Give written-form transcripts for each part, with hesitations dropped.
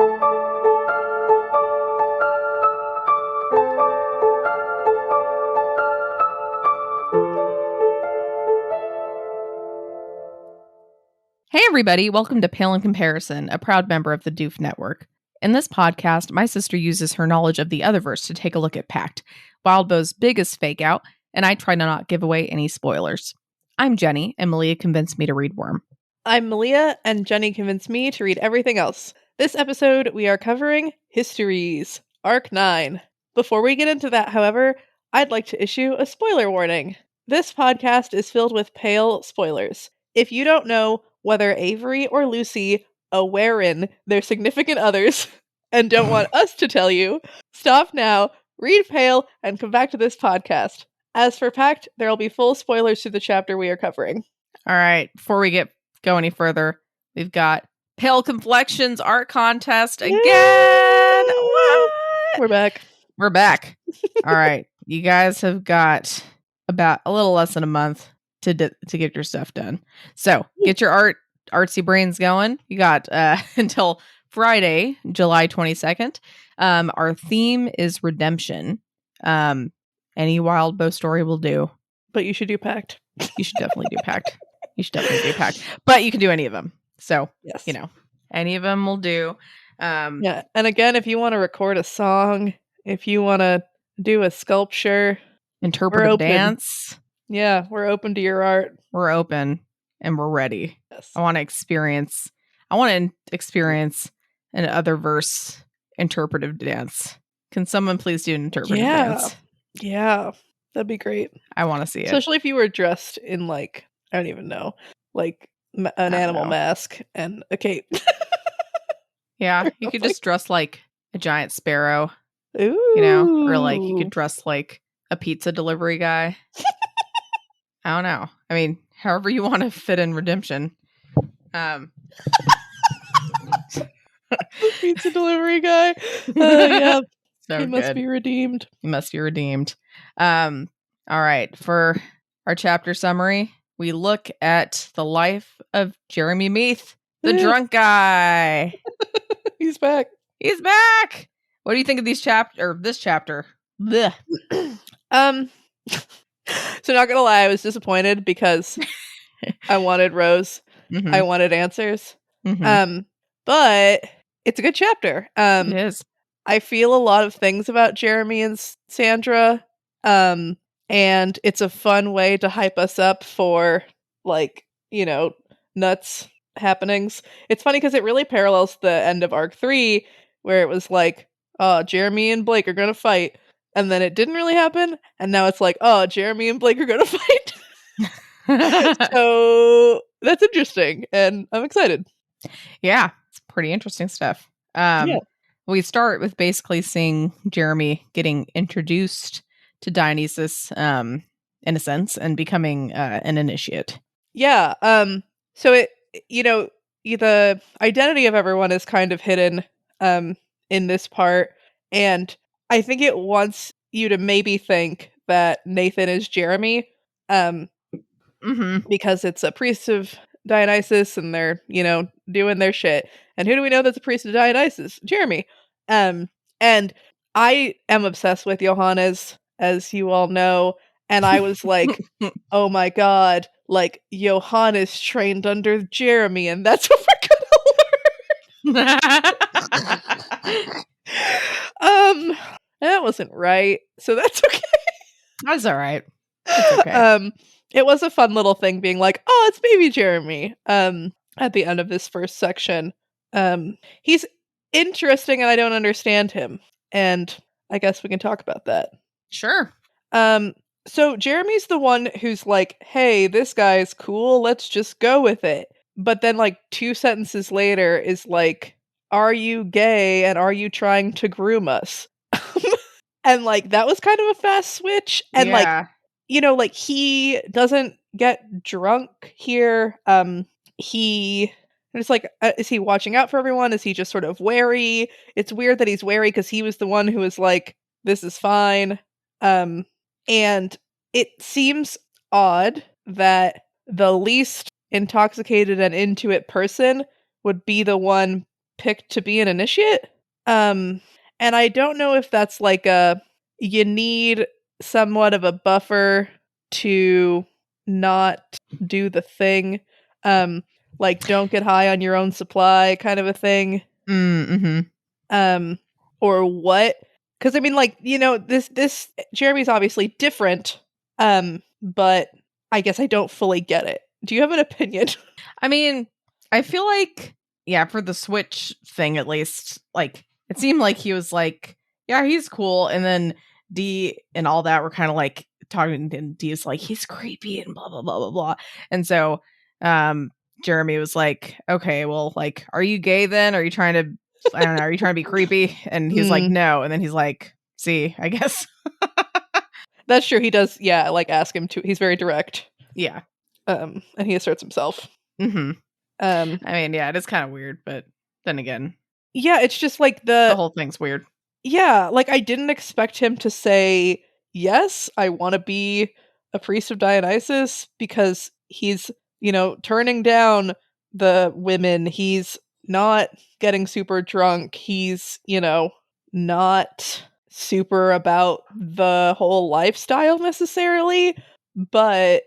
Hey everybody, welcome to Pale in Comparison, a proud member of the Doof Network. In this podcast, my sister uses her knowledge of the Otherverse to take a look at Pact, Wildbow's biggest fake out, and I try to not give away any spoilers. I'm Jenny, and Malia convinced me to read Worm. I'm Malia, and Jenny convinced me to read everything else. This episode, we are covering Histories, Arc 9. Before we get into that, however, I'd like to issue a spoiler warning. This podcast is filled with pale spoilers. If you don't know whether Avery or Lucy awerin their significant others and don't want us to tell you, stop now, read Pale, and come back to this podcast. As for Pact, there will be full spoilers to the chapter we are covering. All right, before we go any further, we've got Pale Complexions art contest again. What? We're back. We're back. All right, you guys have got about a little less than a month to get your stuff done. So get your artsy brains going. You got until Friday, July 22nd. Our theme is redemption. Any Wildbow story will do. But you should do Pact. You should definitely do Pact. But you can do any of them. So, yes, any of them will do. Yeah. And again, if you want to record a song, if you want to do a sculpture, interpretive dance. Yeah, we're open to your art. We're open and we're ready. Yes. I want to experience an Otherverse interpretive dance. Can someone please do an interpretive dance? Yeah, that'd be great. I want to see it. Especially if you were dressed in, like, I don't even know, like an animal mask and a cape. Yeah, you could just dress like a giant sparrow. Ooh. Or like you could dress like a pizza delivery guy. I don't know. I mean, however you want to fit in redemption. Pizza delivery guy. Yeah. So he must be redeemed. All right. For our chapter summary, we look at the life of Jeremy Meath, the drunk guy. He's back. What do you think of this chapter? Blech. So not gonna lie, I was disappointed because I wanted Rose. Mm-hmm. I wanted answers. Mm-hmm. But it's a good chapter. It is. I feel a lot of things about Jeremy and Sandra. And it's a fun way to hype us up for, like, nuts happenings. It's funny because it really parallels the end of Arc 3, where it was like, oh, Jeremy and Blake are gonna fight. And then it didn't really happen. And now it's like, oh, Jeremy and Blake are going to fight. So that's interesting. And I'm excited. Yeah, it's pretty interesting stuff. We start with basically seeing Jeremy getting introduced to Dionysus, in a sense, and becoming an initiate. Yeah. So it, the identity of everyone is kind of hidden in this part. And I think it wants you to maybe think that Nathan is Jeremy, because it's a priest of Dionysus and they're, doing their shit. And who do we know that's a priest of Dionysus? Jeremy. And I am obsessed with Johannes, as you all know. And I was like, oh my god, like, Johannes trained under Jeremy, and that's what we're gonna learn. That wasn't right, so that's okay. That's all right. It's okay. It was a fun little thing being like, oh, it's baby Jeremy. At the end of this first section, he's interesting, and I don't understand him, and I guess we can talk about that. Sure. So Jeremy's the one who's like, hey, this guy's cool, let's just go with it. But then, like, 2 sentences later is like, are you gay and are you trying to groom us? And, like, that was kind of a fast switch. And, yeah. Like, he doesn't get drunk here. It's like, is he watching out for everyone? Is he just sort of wary? It's weird that he's wary because he was the one who was like, this is fine. And it seems odd that the least intoxicated and into it person would be the one picked to be an initiate. And I don't know if that's like you need somewhat of a buffer to not do the thing. Like don't get high on your own supply kind of a thing. Mm-hmm. Or what? Because I mean, like, this Jeremy's obviously different. But I guess I don't fully get it. Do you have an opinion? I mean, I feel like, yeah, for the Switch thing at least, like it seemed like he was like, yeah, he's cool, and then D and all that were kind of like talking, and D was like, he's creepy and blah blah blah blah blah, and so Jeremy was like, okay, well, like, are you gay then? Are you trying to, I don't know, are you trying to be creepy? And he's like, no, and then he's like, see, I guess. That's true. He does, yeah, like ask him to. He's very direct. Yeah. And he asserts himself. Mm-hmm. I mean, yeah, it is kind of weird, but then again, yeah, it's just like the whole thing's weird. Yeah, like I didn't expect him to say, yes, I want to be a priest of Dionysus, because he's, turning down the women. He's not getting super drunk. He's, not super about the whole lifestyle necessarily, but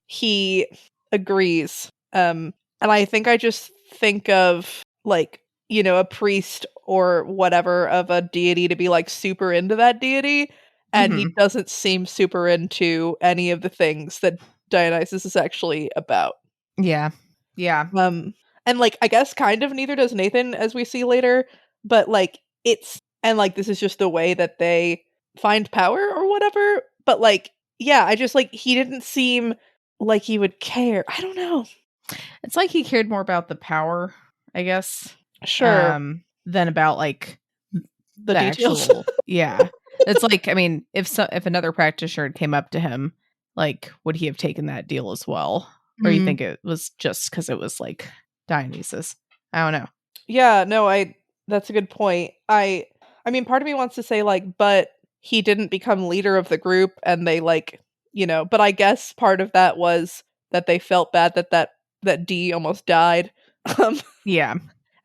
he agrees. And I think I just think of like, a priest or whatever of a deity to be like super into that deity, and he doesn't seem super into any of the things that Dionysus is actually about. Yeah. Yeah. And like I guess kind of neither does Nathan, as we see later, but like this is just the way that they find power or whatever, but like yeah, I just like he didn't seem like he would care. I don't know. It's like he cared more about the power, I guess. Sure. Than about like The details. actual, yeah. It's like, I mean, if another practitioner came up to him, like, would he have taken that deal as well? Or you think it was just because it was like Dionysus? I don't know. Yeah, no, that's a good point. I mean, part of me wants to say like, but he didn't become leader of the group, and they like, but I guess part of that was that they felt bad that D almost died. Yeah.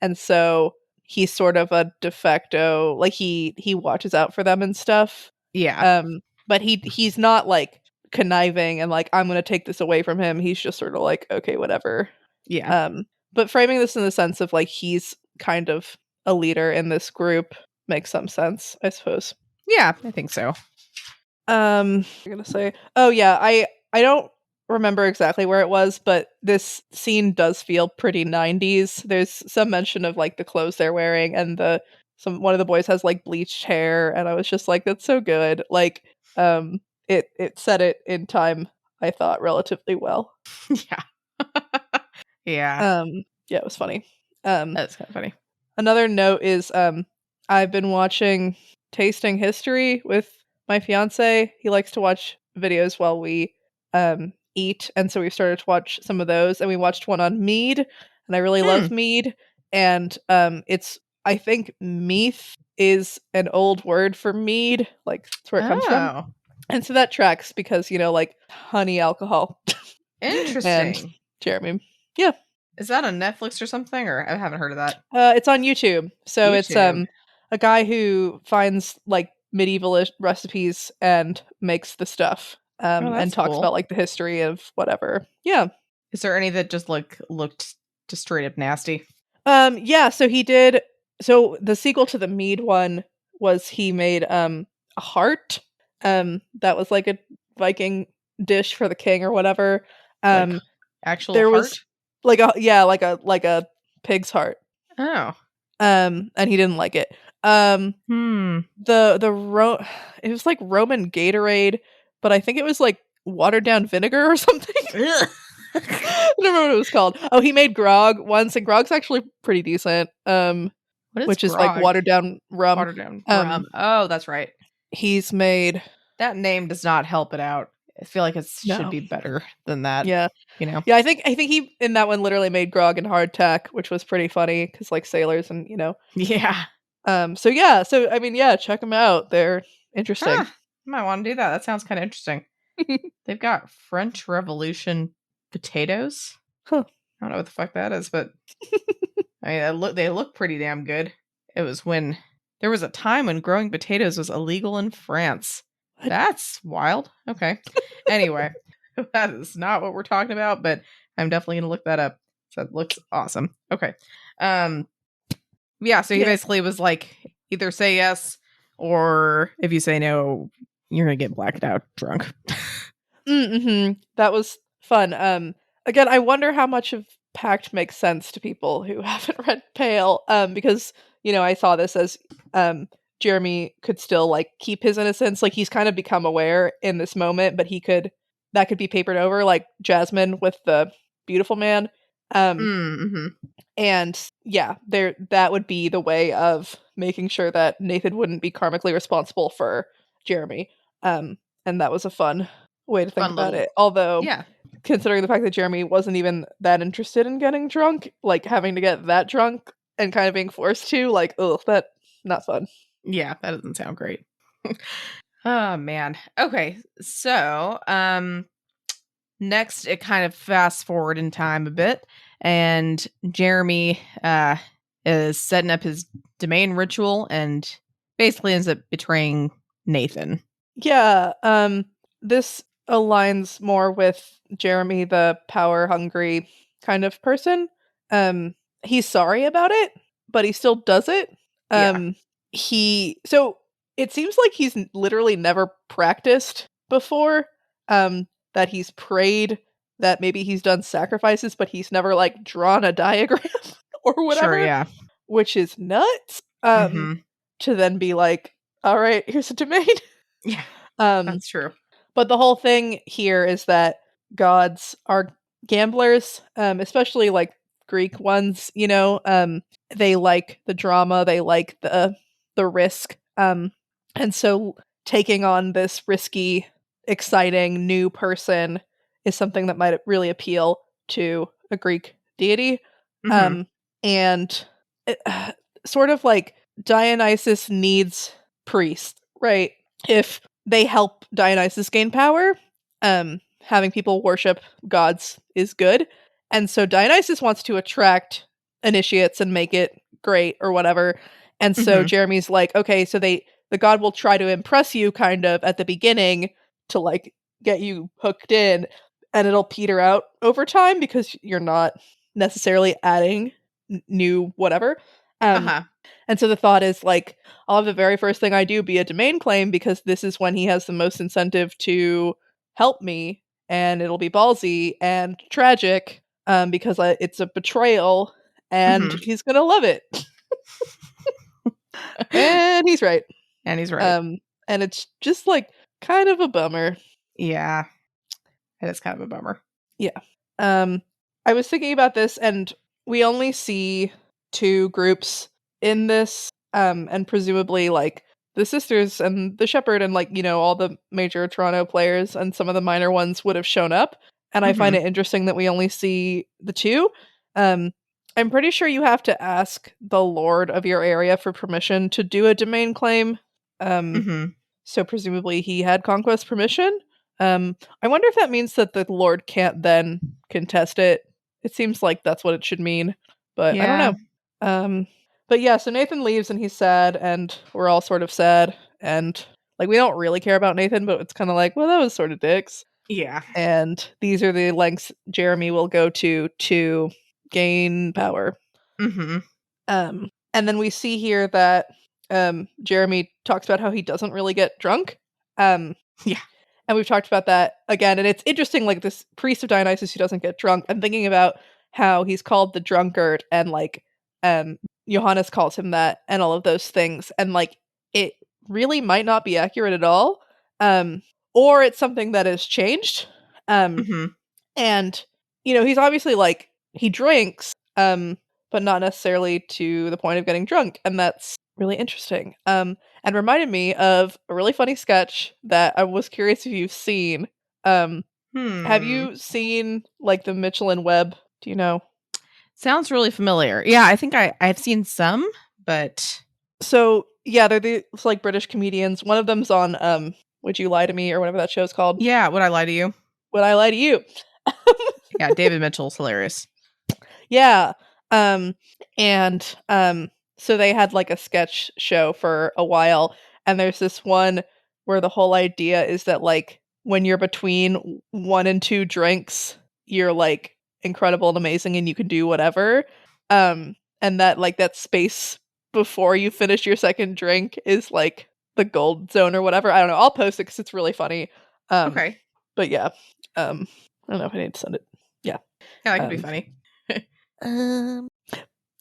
And so he's sort of a de facto, like he watches out for them and stuff. Yeah. But he's not like conniving and like I'm going to take this away from him. He's just sort of like, okay, whatever. Yeah. But framing this in the sense of like he's kind of a leader in this group makes some sense, I suppose. Yeah, I think so. I'm gonna say, oh yeah, I don't remember exactly where it was, but this scene does feel pretty 90s. There's some mention of like the clothes they're wearing, and one of the boys has like bleached hair, and I was just like, that's so good. Like, it set it in time, I thought, relatively well. Yeah. Yeah. Yeah, it was funny. That's kind of funny. Another note is I've been watching Tasting History with my fiance. He likes to watch videos while we eat, and so we started to watch some of those, and we watched one on mead, and I really love mead. And I think Meath is an old word for mead, like that's where it comes from. And so that tracks because, like honey alcohol. Interesting. And Jeremy. Yeah. Is that on Netflix or something? Or I haven't heard of that. It's on YouTube. So it's a guy who finds like medieval recipes and makes the stuff. And talks about like the history of whatever. Yeah. Is there any that just looked just straight up nasty? Yeah, so he did. So the sequel to the mead one was he made a heart. That was like a Viking dish for the king or whatever. Like actual there heart? Was like a pig's heart. Oh. And he didn't like it. It was like Roman Gatorade, but I think it was like watered down vinegar or something. I don't remember what it was called. Oh, he made grog once, and grog's actually pretty decent. Which is like watered down rum. Watered down rum. Oh, that's right. He's made. That name does not help it out. I feel like it should be better than that. Yeah. Yeah, I think he in that one literally made grog and hardtack, which was pretty funny because like sailors and Yeah. So yeah, so I mean, yeah, check them out. They're interesting. I might want to do that. That sounds kind of interesting. They've got French Revolution potatoes. Huh. I don't know what the fuck that is, but I mean, they look pretty damn good. It was when there was a time when growing potatoes was illegal in France. That's wild. Okay. Anyway, that is not what we're talking about, but I'm definitely going to look that up. So it looks awesome. Okay. Yeah, so he basically was like, either say yes, or if you say no, you're going to get blacked out drunk. That was fun. Again, I wonder how much of Pact makes sense to people who haven't read Pale, because, I saw this as Jeremy could still, like, keep his innocence. Like, he's kind of become aware in this moment, but that could be papered over, like Jasmine with the beautiful man. And yeah, that would be the way of making sure that Nathan wouldn't be karmically responsible for Jeremy. And that was a fun way to think about it. Although, considering the fact that Jeremy wasn't even that interested in getting drunk, like having to get that drunk and kind of being forced to, like, ugh, that not fun. Yeah, that doesn't sound great. Oh man. Okay, so next it kind of fast forward in time a bit, and Jeremy is setting up his domain ritual and basically ends up betraying Nathan. Yeah, this aligns more with Jeremy, the power hungry kind of person. He's sorry about it, but he still does it. So it seems like he's literally never practiced before. That he's prayed, that maybe he's done sacrifices, but he's never, like, drawn a diagram or whatever. Sure, yeah. Which is nuts. To then be like, all right, here's a domain. Yeah, that's true. But the whole thing here is that gods are gamblers, especially, like, Greek ones, they like the drama, they like the risk. And so taking on this risky, exciting new person is something that might really appeal to a Greek deity. And sort of like Dionysus needs priests, right? If they help Dionysus gain power, having people worship gods is good. And so Dionysus wants to attract initiates and make it great or whatever. And so Jeremy's like, okay, so the god will try to impress you kind of at the beginning to, like, get you hooked in, and it'll peter out over time because you're not necessarily adding new whatever. And so the thought is, like, I'll have the very first thing I do be a domain claim because this is when he has the most incentive to help me, and it'll be ballsy and tragic because it's a betrayal, and he's gonna love it. And he's right. And he's right. And it's just, like, kind of a bummer. Yeah. It is kind of a bummer. Yeah. I was thinking about this, and we only see two groups in this, and presumably, like, the sisters and the shepherd and, like, all the major Toronto players and some of the minor ones would have shown up. And I find it interesting that we only see the two. I'm pretty sure you have to ask the lord of your area for permission to do a domain claim. So presumably he had Conquest permission. I wonder if that means that the lord can't then contest it. It seems like that's what it should mean, but I don't know. But yeah, so Nathan leaves and he's sad, and we're all sort of sad, and, like, we don't really care about Nathan, but it's kind of like, well, that was sort of dicks. Yeah. And these are the lengths Jeremy will go to gain power. And then we see here that Jeremy talks about how he doesn't really get drunk. Yeah. And we've talked about that again, and it's interesting, like, this priest of Dionysus who doesn't get drunk. I'm thinking about how he's called the drunkard, and, like, Johannes calls him that, and all of those things, and, like, it really might not be accurate at all, or it's something that has changed. And he's obviously, like, he drinks, but not necessarily to the point of getting drunk, and that's really interesting. And reminded me of a really funny sketch that I was curious if you've seen. Have you seen, like, the Mitchell and Webb? Do you know? Sounds really familiar. Yeah, I think I've seen some, but so yeah, they're these, like, British comedians. One of them's on Would You Lie to Me or whatever that show's called. Yeah, Would I Lie to You? Would I Lie to You? Yeah, David Mitchell's hilarious. Yeah. And so they had like a sketch show for a while, and there's this one where the whole idea is that like when you're between 1 and 2 drinks, you're like incredible and amazing and you can do whatever. And that like that space before you finish your second drink is like the gold zone or whatever. I don't know. I'll post it because it's really funny. Okay. But yeah. I don't know if I need to send it. Yeah. Yeah, that could be funny.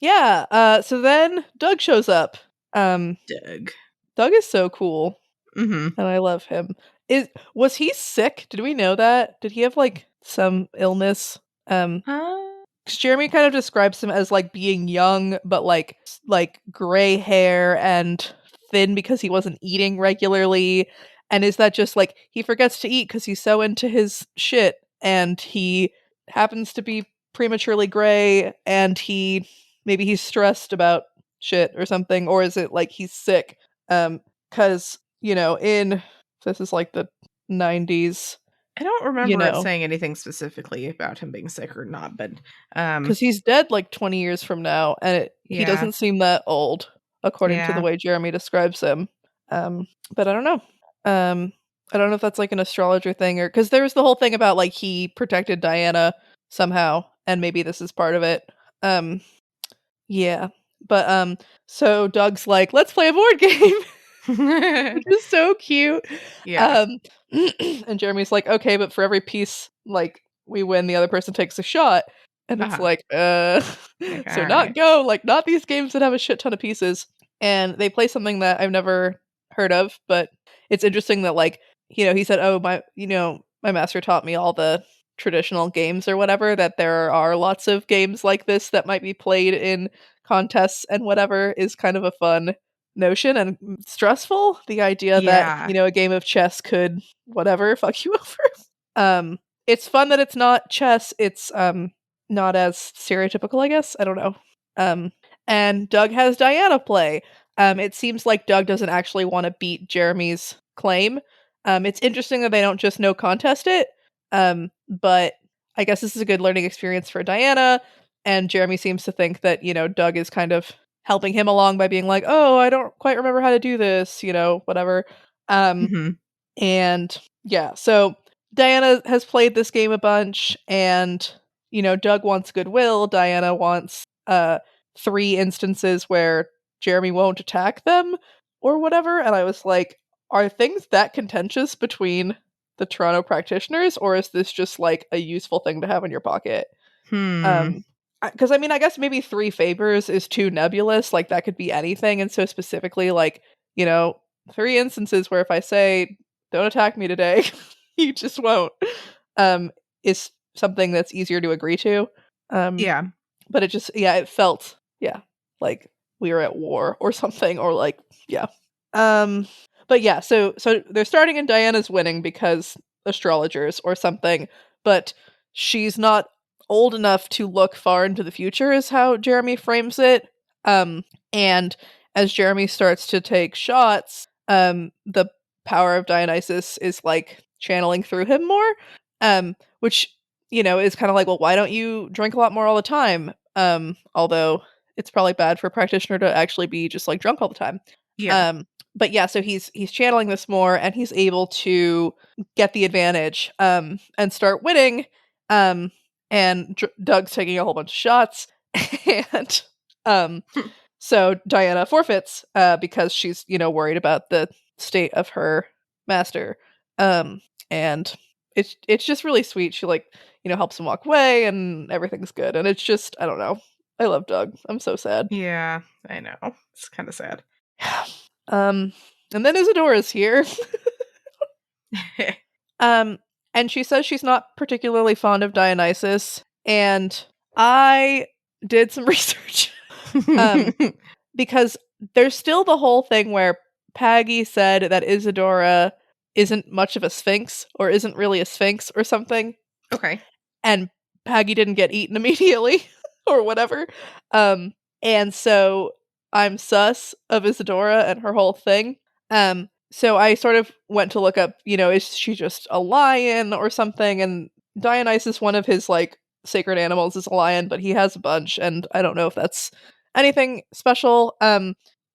Yeah, so then Doug shows up. Doug. Doug is so cool, Mm-hmm. and I love him. Was he sick? Did we know that? Did he have like some illness? 'Cause Jeremy kind of describes him as like being young, but like gray hair and thin because he wasn't eating regularly. And is that just like he forgets to eat because he's so into his shit, and he happens to be prematurely gray, and maybe he's stressed about shit or something, or is it like he's sick? Because in this is like the 90s, I don't you remember it know. saying anything specifically about him being sick or not, but Because he's dead like 20 years from now, and he yeah. doesn't seem that old, according to the Yeah. way Jeremy describes him. But I don't know. I don't know if that's like an astrologer thing, or because there was the whole thing about like he protected Diana somehow, and maybe this is part of it. Yeah. But so Doug's like, let's play a board game, which is so cute. Yeah. And Jeremy's like, okay, but for every piece like we win, the other person takes a shot. And it's Uh-huh. like, Like, so all not right. go, like not these games that have a shit ton of pieces. And they play something that I've never heard of, but it's interesting that like, he said, oh, my master taught me all the traditional games or whatever, that there are lots of games like this that might be played in contests and whatever is kind of a fun notion and stressful. The idea that, Yeah. a game of chess could whatever fuck you over. It's fun that it's not chess. It's not as stereotypical, I guess. I don't know. And Doug has Diana play. It seems like Doug doesn't actually want to beat Jeremy's claim. It's interesting that they don't just no contest it. But I guess this is a good learning experience for Diana. And Jeremy seems to think that, Doug is kind of helping him along by being like, oh, I don't quite remember how to do this, whatever. Mm-hmm. And yeah, so Diana has played this game a bunch, and Doug wants goodwill. Diana wants 3 instances where Jeremy won't attack them or whatever. And I was like, are things that contentious between the Toronto practitioners, or is this just like a useful thing to have in your pocket? Hmm. Because I mean, I guess maybe 3 favors is too nebulous. Like that could be anything, and so specifically, like 3 instances where if I say don't attack me today, you just won't. Is something that's easier to agree to. Yeah. But it felt like we were at war or something, or like but yeah, so they're starting and Diana's winning because astrologers or something, but she's not old enough to look far into the future is how Jeremy frames it. And as Jeremy starts to take shots, the power of Dionysus is like channeling through him more. Which is kind of like, well, why don't you drink a lot more all the time? Although it's probably bad for a practitioner to actually be just like drunk all the time. Yeah. But yeah, so he's channeling this more, and he's able to get the advantage and start winning. And Doug's taking a whole bunch of shots, and so Diana forfeits because she's worried about the state of her master. And it's just really sweet. She like helps him walk away, and everything's good. And it's just, I don't know. I love Doug. I'm so sad. Yeah. I know. It's kind of sad. And then Isadora's here. And she says she's not particularly fond of Dionysus, and I did some research. Because there's still the whole thing where Paggy said that Isadora isn't much of a sphinx, or isn't really a sphinx or something. Okay. And Paggy didn't get eaten immediately or whatever. And so I'm sus of Isadora and her whole thing. So I sort of went to look up, is she just a lion or something? And Dionysus, one of his like sacred animals is a lion, but he has a bunch, and I don't know if that's anything special.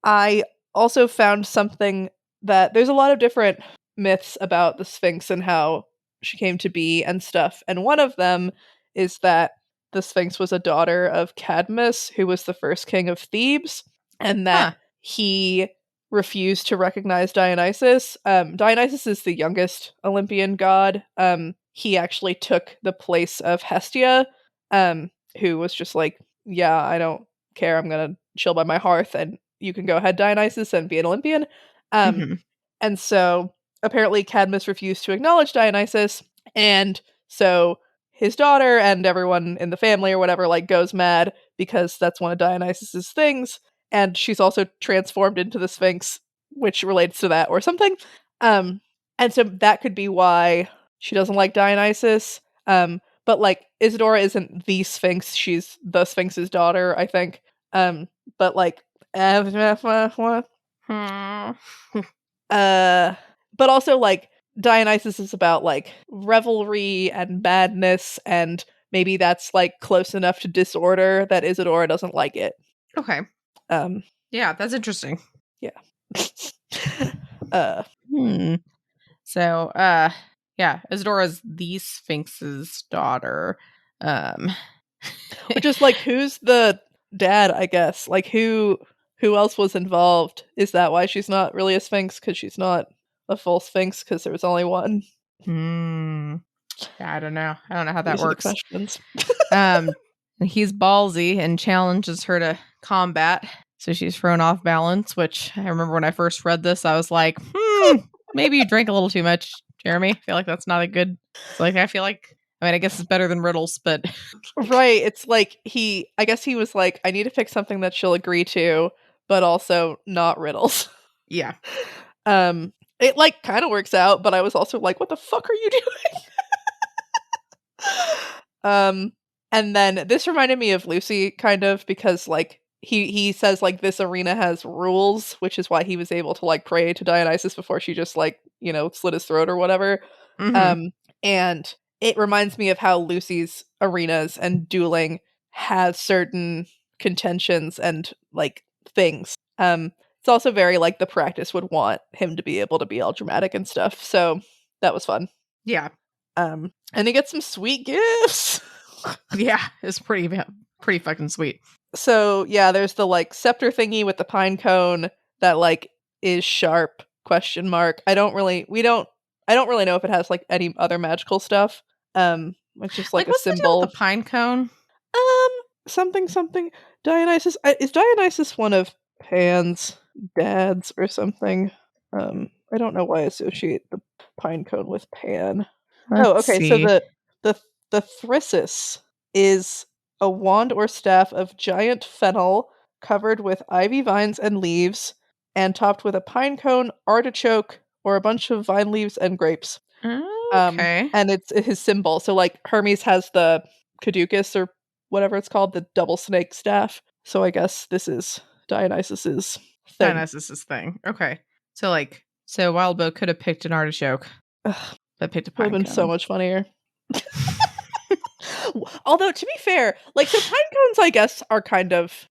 I also found something that there's a lot of different myths about the Sphinx and how she came to be and stuff, and one of them is that the Sphinx was a daughter of Cadmus, who was the first king of Thebes, and that Huh. he refused to recognize Dionysus. Dionysus is the youngest Olympian god. He actually took the place of Hestia, who was just like, yeah, I don't care. I'm gonna chill by my hearth, and you can go ahead, Dionysus, and be an Olympian. Um, Mhm. and so apparently Cadmus refused to acknowledge Dionysus, and so his daughter and everyone in the family or whatever like goes mad because that's one of Dionysus's things, and she's also transformed into the Sphinx, which relates to that or something. Um, and so that could be why she doesn't like Dionysus. But like Isadora isn't the Sphinx; she's the Sphinx's daughter, I think. But like, Hmm. but also like Dionysus is about like revelry and madness, and maybe that's like close enough to disorder that Isadora doesn't like it. Okay. Um, Yeah, that's interesting. yeah. uh, Hmm. So, yeah, Isadora's the Sphinx's daughter. Um, which is like, who's the dad? I guess like who else was involved? Is that why she's not really a Sphinx? Because she's not a full Sphinx because there was only one. hmm. Yeah, I don't know. I don't know how that These are the works. questions. He's ballsy and challenges her to combat, so she's thrown off balance. Which I remember when I first read this, I was like, maybe you drank a little too much, Jeremy. I feel like that's not a good. It's like I feel like. I mean, I guess it's better than riddles, but Right. It's like I guess he was like, I need to pick something that she'll agree to, but also not riddles. yeah. It like kind of works out, but I was also like, what the fuck are you doing? And then this reminded me of Lucy kind of because like he says like this arena has rules, which is why he was able to like pray to Dionysus before she just like, slit his throat or whatever. Mm-hmm. And it reminds me of how Lucy's arenas and dueling has certain contentions and like things. It's also very like the practice would want him to be able to be all dramatic and stuff. So that was fun. Yeah. And he gets some sweet gifts. Yeah. It's pretty fucking sweet. So yeah, there's the like scepter thingy with the pine cone that like is sharp ? I don't really know if it has like any other magical stuff. It's just like a What's the deal symbol. with the pine cone? Something. Dionysus is Dionysus one of Pan's dads or something? I don't know why I associate the pine cone with Pan. Let's Okay. So see. the thyrsus is a wand or staff of giant fennel covered with ivy vines and leaves, and topped with a pine cone, artichoke, or a bunch of vine leaves and grapes. Okay. And it's his symbol. So like Hermes has the caduceus or whatever it's called, the double snake staff. So I guess this is Dionysus's thing. Dionysus's thing. Okay. So Wildbow could have picked an artichoke, Ugh, but picked a would have pine been cone. so much funnier. Although to be fair, like so pine cones I guess are kind of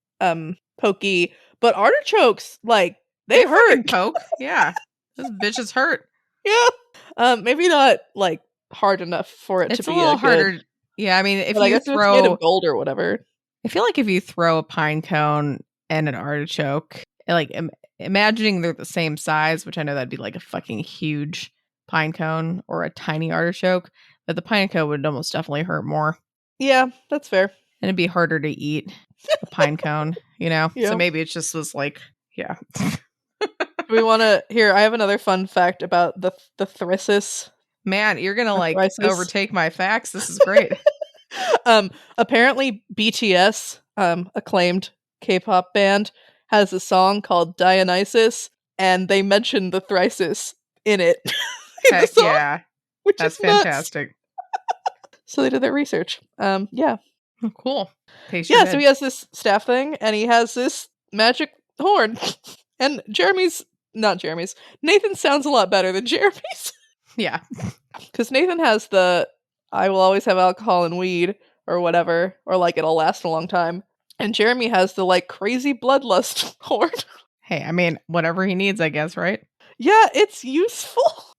pokey, but artichokes like they hurt. Poke. Yeah. This bitches hurt. Yeah. Maybe not like hard enough for it It's to a be little a good. harder. Yeah, I mean, if But I you guess if it's made throw of gold or whatever. I feel like if you throw a pine cone and an artichoke, like imagining they're the same size, which I know that'd be like a fucking huge pine cone or a tiny artichoke, but the pine cone would almost definitely hurt more. Yeah, that's fair. And it'd be harder to eat a pine cone, Yeah. So maybe it just was like, yeah. Do we want to here? I have another fun fact about the thyrsus. Man, you're gonna like Thyrsus. overtake my facts. This is great. Apparently BTS, acclaimed K-pop band, has a song called Dionysus, and they mention the thyrsus in it. In the Heck song, yeah. which That's is nuts. fantastic. So they did their research. Yeah. Cool. Yeah, so he has this staff thing, and he has this magic horn. And Nathan sounds a lot better than Jeremy's. Yeah. Because Nathan has the I will always have alcohol and weed, or whatever, or like it'll last a long time. And Jeremy has the like crazy bloodlust horn. Hey, I mean, whatever he needs, I guess, right? Yeah, it's useful.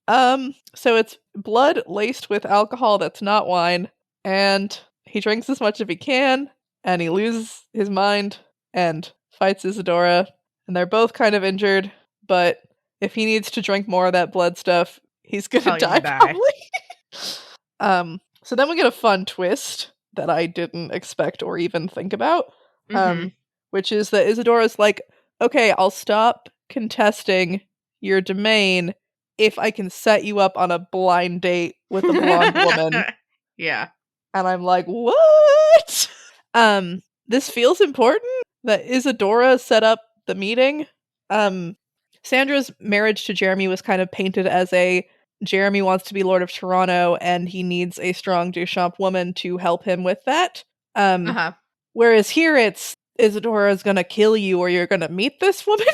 So it's blood laced with alcohol that's not wine, and he drinks as much as he can, and he loses his mind and fights Isadora, and they're both kind of injured, but if he needs to drink more of that blood stuff, he's gonna Probably die, gonna die. probably. So then we get a fun twist that I didn't expect or even think about, which is that Isadora's like, okay, I'll stop contesting your domain if I can set you up on a blind date with a blonde woman. Yeah. And I'm like, what? This feels important that Isadora set up the meeting. Sandra's marriage to Jeremy was kind of painted as a Jeremy wants to be Lord of Toronto and he needs a strong Duchamp woman to help him with that. Whereas here it's Isadora's gonna kill you or you're gonna meet this woman.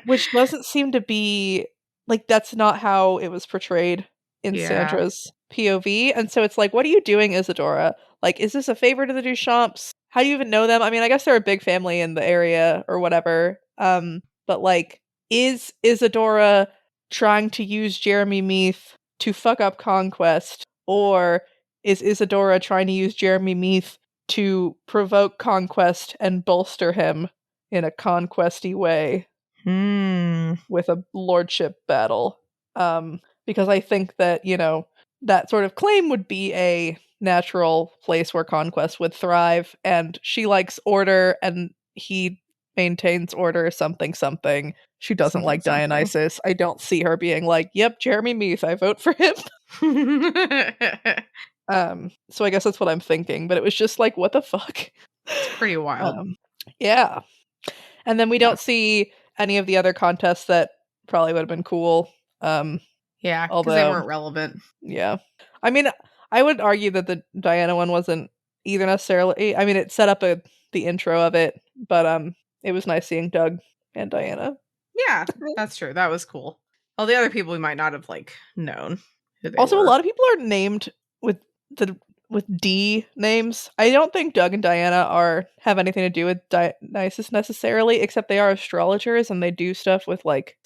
Which doesn't seem to be like that's not how it was portrayed in Sandra's POV. And so it's like, what are you doing, Isadora? Like, is this a favor to the Duchamps? How do you even know them? I mean, I guess they're a big family in the area or whatever. But like, is Isadora trying to use Jeremy Meath to fuck up Conquest? Or is Isadora trying to use Jeremy Meath to provoke Conquest and bolster him in a conquesty way with a lordship battle? Because I think that, you know, that sort of claim would be a natural place where Conquest would thrive, and she likes order and he maintains order something. She doesn't Something, like Dionysus. I don't see her being like, yep, Jeremy Meath, I vote for him. So I guess that's what I'm thinking, but it was just like, what the fuck? It's pretty wild. Yeah. And then we don't see any of the other contests that probably would have been cool. Yeah, because they weren't relevant. Yeah. I mean, I would argue that the Diana one wasn't either necessarily. I mean, it set up the intro of it, but it was nice seeing Doug and Diana. Yeah, that's true. That was cool. All the other people we might not have like known who they also, were. A lot of people are named with D names. I don't think Doug and Diana have anything to do with Dionysus necessarily, except they are astrologers and they do stuff with like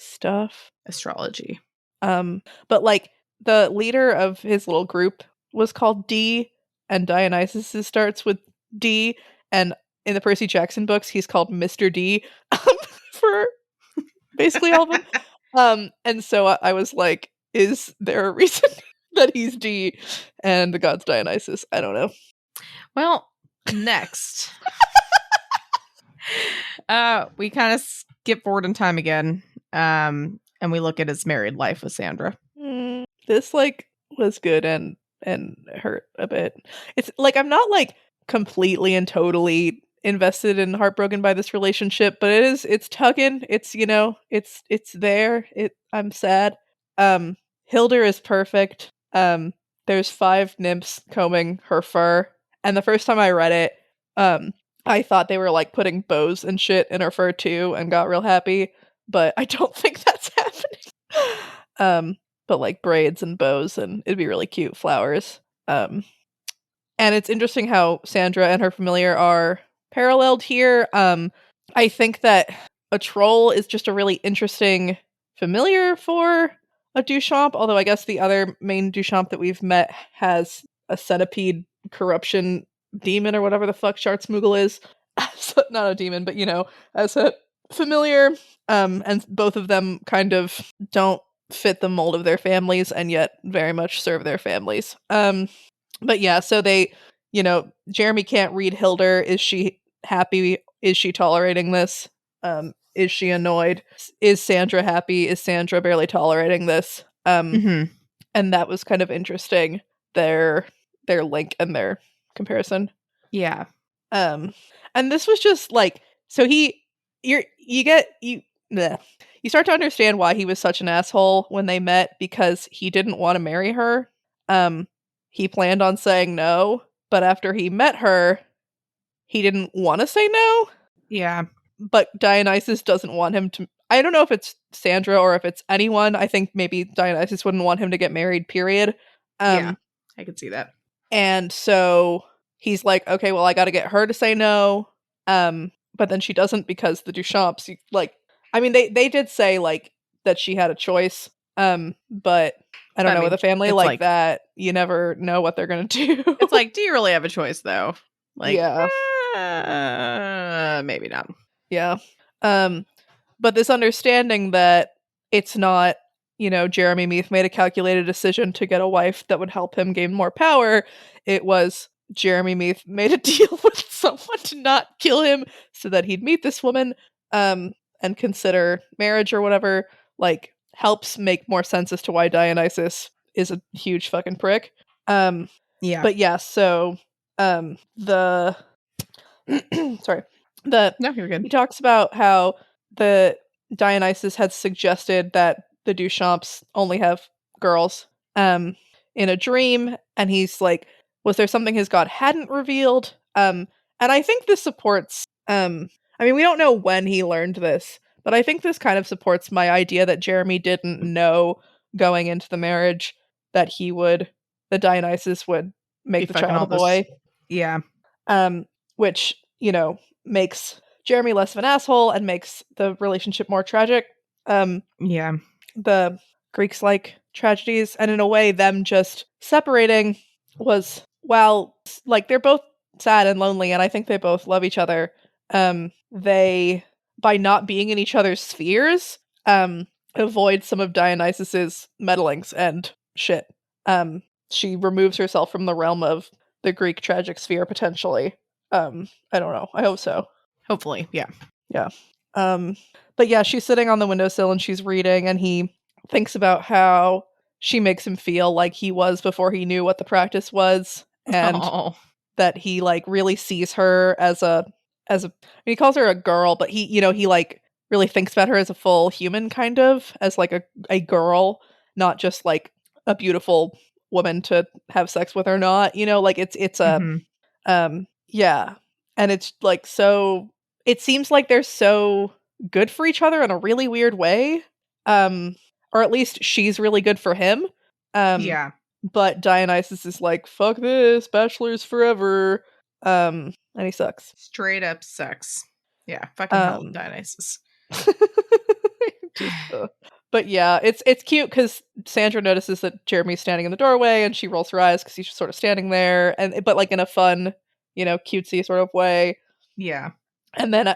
astrology. But like the leader of his little group was called D, and Dionysus starts with D, and in the Percy Jackson books, he's called Mr. D for basically all of them. And so I was like, is there a reason that he's D and the god's Dionysus? I don't know. Well, next. We kind of skip forward in time again. And we look at his married life with Sandra. This like was good and hurt a bit. It's like I'm not like completely and totally invested and heartbroken by this relationship, but it's tugging. It's, you know, it's there. I'm sad. Hildur is perfect. There's 5 nymphs combing her fur, and the first time I read it, I thought they were like putting bows and shit in her fur too, and got real happy. But I don't think that's happening. But like braids and bows, and it'd be really cute flowers. And it's interesting how Sandra and her familiar are paralleled here. I think that a troll is just a really interesting familiar for a Duchamp, although I guess the other main Duchamp that we've met has a centipede corruption demon or whatever the fuck Shartsmoogle is. So, not a demon, but you know, as a familiar. And both of them kind of don't fit the mold of their families and yet very much serve their families. But yeah, so they, you know, Jeremy can't read Hildur. Is she happy? Is she tolerating this? Is she annoyed? Is Sandra happy? Is Sandra barely tolerating this? And that was kind of interesting, their link and their comparison. Yeah. And this was just like, so you start to understand why he was such an asshole when they met, because he didn't want to marry her. He planned on saying no, but after he met her, he didn't want to say no. Yeah. But Dionysus doesn't want him to. I don't know if it's Sandra or if it's anyone. I think maybe Dionysus wouldn't want him to get married, period. Yeah, I could see that. And so he's like, okay, well, I got to get her to say no. But then she doesn't because the Duchamps, like, I mean, they did say like that she had a choice. But I don't I know, mean, with a family it's like like- that, you never know what they're gonna do. It's like, do you really have a choice though? Like, Yeah. maybe not. Yeah. But this understanding that it's not, Jeremy Meath made a calculated decision to get a wife that would help him gain more power. It was Jeremy Meath made a deal with someone to not kill him so that he'd meet this woman, and consider marriage or whatever, like, helps make more sense as to why Dionysus is a huge fucking prick. Yeah. But yeah, so the sorry. No, you're good. He talks about how the Dionysus had suggested that the Duchamps only have girls in a dream, and he's like, was there something his god hadn't revealed? And I think this supports I mean, we don't know when he learned this, but I think this kind of supports my idea that Jeremy didn't know going into the marriage that that Dionysus would make the child a boy. Yeah. Which, makes Jeremy less of an asshole and makes the relationship more tragic. Yeah. The Greeks like tragedies, and in a way, them just separating was, while, like, they're both sad and lonely, and I think they both love each other. They, by not being in each other's spheres, avoid some of Dionysus's meddlings and shit. She removes herself from the realm of the Greek tragic sphere, potentially. I don't know. I hope so. Hopefully, yeah. Yeah. But yeah, she's sitting on the windowsill and she's reading, and he thinks about how she makes him feel like he was before he knew what the practice was, and that he like really sees her as a I mean, he calls her a girl, but he like really thinks about her as a full human, kind of, as like a girl, not just like a beautiful woman to have sex with or not, like it's a yeah. And it's like, so it seems like they're so good for each other in a really weird way. Or at least she's really good for him. Yeah. But Dionysus is like, fuck this, bachelors forever. And he sucks. Straight up sucks. Yeah, fucking hell, Dionysus. But yeah, it's cute because Sandra notices that Jeremy's standing in the doorway, and she rolls her eyes because he's just sort of standing there, but like in a fun, cutesy sort of way. Yeah. And then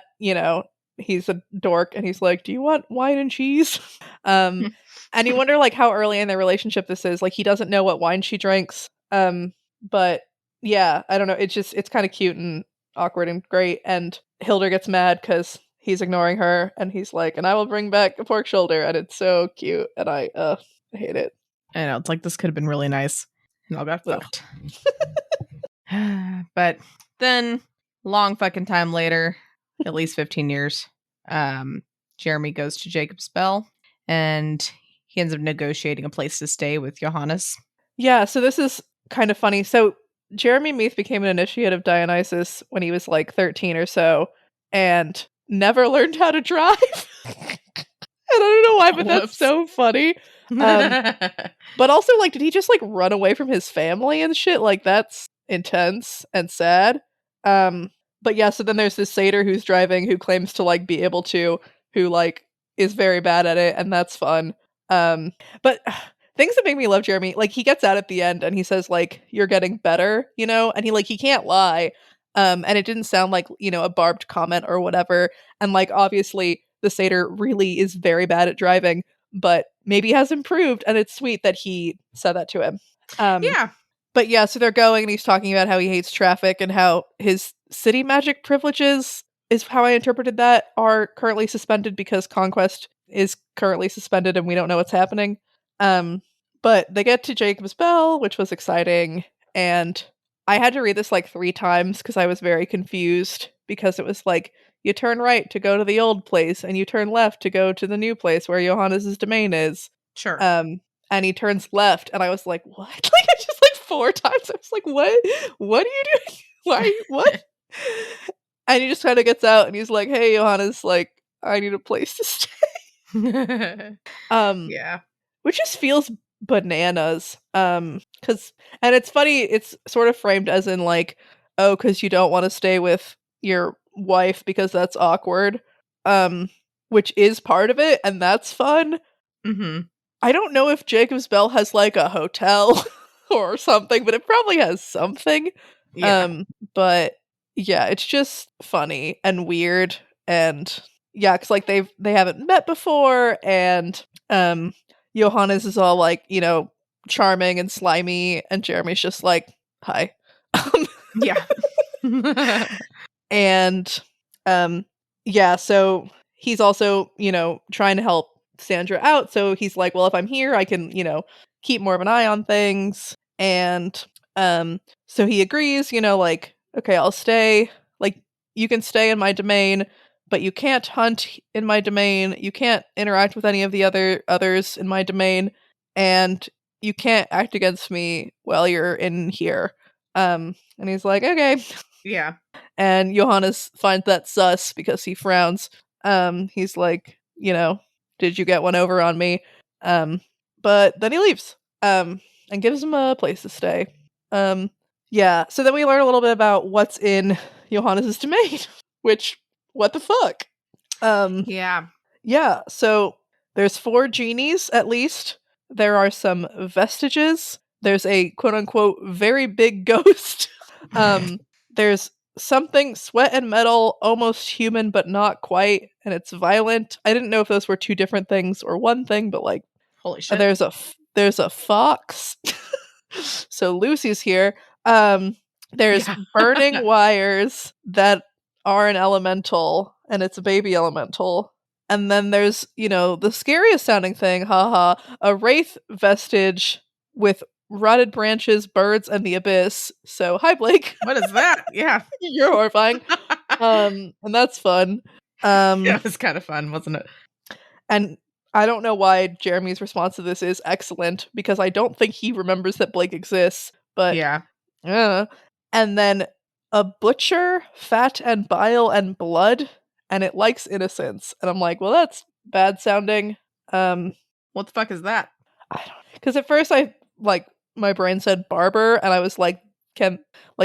he's a dork, and he's like, "Do you want wine and cheese?" And you wonder like how early in their relationship this is. Like, he doesn't know what wine she drinks. But yeah, I don't know. It's kind of cute and awkward and great. And Hilda gets mad because he's ignoring her, and he's like, "And I will bring back a pork shoulder," and it's so cute, and I hate it. I know, it's like this could have been really nice, and all got fucked. But then, long fucking time later, at least 15 years, Jeremy goes to Jacob's Bell, and he ends up negotiating a place to stay with Johannes. Yeah, so this is kind of funny. So Jeremy Meath became an initiate of Dionysus when he was like 13 or so, and never learned how to drive. I don't know why, but that's so funny. But also, like, did he just like run away from his family and shit? Like, that's intense and sad. But yeah, so then there's this satyr who's driving, who claims to like be able to, who like is very bad at it, and that's fun. But things that make me love Jeremy, like, he gets out at the end and he says like, "You're getting better," and he can't lie. And it didn't sound like, a barbed comment or whatever. And like, obviously the satyr really is very bad at driving, but maybe has improved, and it's sweet that he said that to him. Yeah. But yeah, so they're going, and he's talking about how he hates traffic, and how his city magic privileges, is how I interpreted that, are currently suspended because Conquest is currently suspended and we don't know what's happening. But they get to Jacob's Bell, which was exciting, and I had to read this like 3 times because I was very confused, because it was like, you turn right to go to the old place, and you turn left to go to the new place where Johannes' domain is. Sure. And he turns left, and I was like, what? Like, I just like 4 times. I was like, what are you doing? Why? What? And he just kind of gets out, and he's like, "Hey, Johannes, like, I need a place to stay." Yeah. Which just feels bananas. And it's funny, it's sort of framed as in like, oh, because you don't want to stay with your wife because that's awkward, which is part of it, and that's fun. Mm-hmm. I don't know if Jacob's Bell has like a hotel or something, but it probably has something. Yeah. But yeah, it's just funny and weird, and yeah, because like they haven't met before, and Johannes is all like, charming and slimy, and Jeremy's just like, hi. Yeah. And yeah, so he's also, trying to help Sandra out. So he's like, well, if I'm here, I can, keep more of an eye on things. And so he agrees, like, okay, I'll stay. Like, you can stay in my domain, but you can't hunt in my domain. You can't interact with any of the others in my domain, and you can't act against me while you're in here. And he's like, okay. Yeah. And Johannes finds that sus because he frowns. He's like, did you get one over on me? But then he leaves. And gives him a place to stay. Yeah. So then we learn a little bit about what's in Johannes's domain, which, what the fuck? Yeah. Yeah. So there's 4 genies at least. There are some vestiges. There's a quote unquote very big ghost. There's something sweat and metal, almost human but not quite, and it's violent. I didn't know if those were 2 different things or one thing, but like, Holy shit. there's a fox. So Lucy's here. There's Yeah. burning wires that are an elemental, and it's a baby elemental. And then there's, the scariest sounding thing, haha, a wraith vestige with rotted branches, birds, and the abyss. So hi, Blake. What is that? Yeah. You're horrifying. And that's fun. Yeah, it was kind of fun, wasn't it? And I don't know why Jeremy's response to this is excellent, because I don't think he remembers that Blake exists, but Yeah. And then a butcher, fat and bile and blood, and it likes innocence. And I'm like, well, that's bad sounding. What the fuck is that? I don't, because at first my brain said barber, and I was like,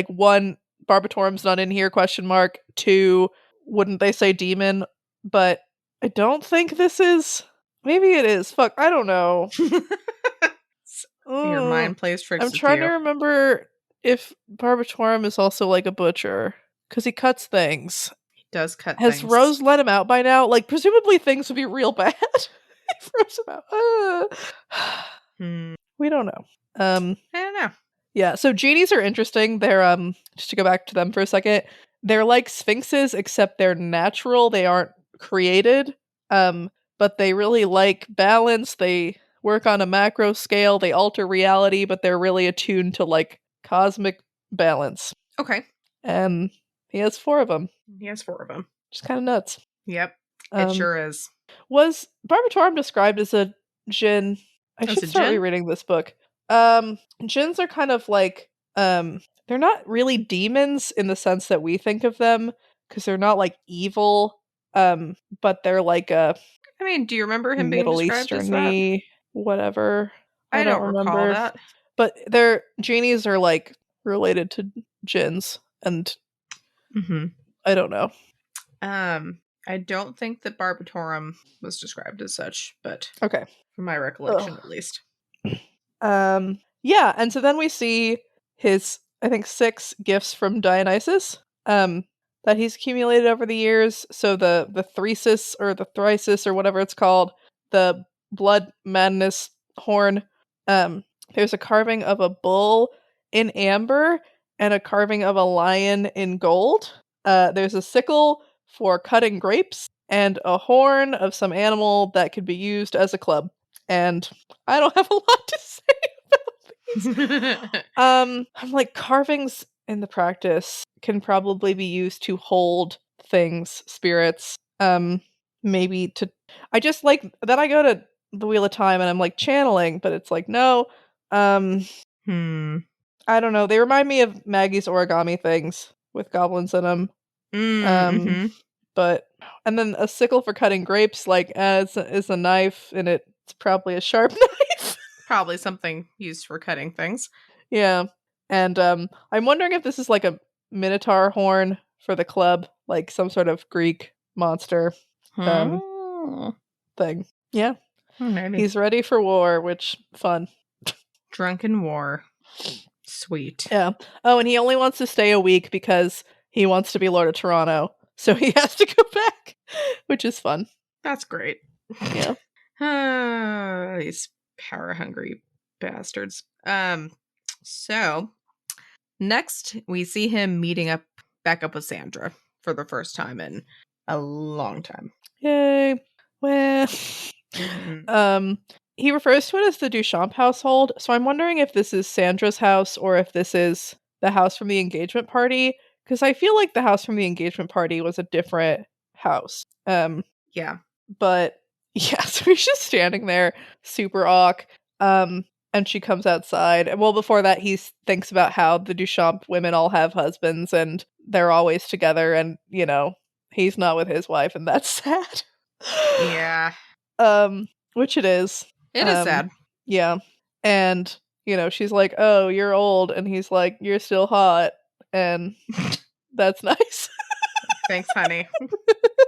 one, Barbatorum's not in here, question mark. 2, wouldn't they say demon? But I don't think this is. Maybe it is. Fuck, I don't know. Your mind plays tricks. I'm trying to remember if Barbatorum is also like a butcher, because he cuts things. He does cut Has things. Rose let him out by now? Like, presumably things would be real bad if Rose him out. We don't know. I don't know. Yeah, so genies are interesting. They're just to go back to them for a second, they're like sphinxes, except they're natural. They aren't created. But they really like balance. They work on a macro scale. They alter reality, but they're really attuned to like cosmic balance. Okay. And he has 4 of them. He has 4 of them. Just kind of nuts. Yep. It sure is. Was Barbatorum described as a djinn? I should start rereading this book. Djinns are kind of like, they're not really demons in the sense that we think of them, because they're not like evil, but they're like a, I mean, do you remember him being Middle described as Eastern-y, that? whatever. I don't recall that. But their genies are like related to djinns, and I don't know. I don't think that Barbatorum was described as such, but okay, from my recollection at least. Yeah, and so then we see his, I think, 6 gifts from Dionysus that he's accumulated over the years. So the thresis or the thrisis or whatever it's called, the blood madness horn. There's a carving of a bull in amber and a carving of a lion in gold. There's a sickle for cutting grapes and a horn of some animal that could be used as a club. And I don't have a lot to say about these. I'm like, carvings in the practice can probably be used to hold things, spirits. Maybe to, I just like, then I go to the Wheel of Time and I'm like channeling, but it's like, no. I don't know. They remind me of Maggie's origami things with goblins in them. But, and then a sickle for cutting grapes, like, is a knife, and it's probably a sharp knife. probably something used for cutting things. Yeah. And I'm wondering if this is like a minotaur horn for the club, like some sort of Greek monster thing. Yeah. Maybe. He's ready for war, which fun. Drunken war. Sweet. Yeah. Oh, and he only wants to stay a week because he wants to be Lord of Toronto. So he has to go back, which is fun. That's great. Yeah. These power hungry bastards. So next we see him meeting back up with Sandra for the first time in a long time. Yay. Well, he refers to it as the Duchamp household, so I'm wondering if this is Sandra's house or if this is the house from the engagement party, because I feel like the house from the engagement party was a different house. Yeah. But yeah, so he's just standing there, super awk. And she comes outside. And well, before that, he thinks about how the Duchamp women all have husbands and they're always together, and he's not with his wife, and that's sad. Yeah. Which it is. It is sad. Yeah. And, she's like, "Oh, you're old." And he's like, "You're still hot." And that's nice. Thanks, honey.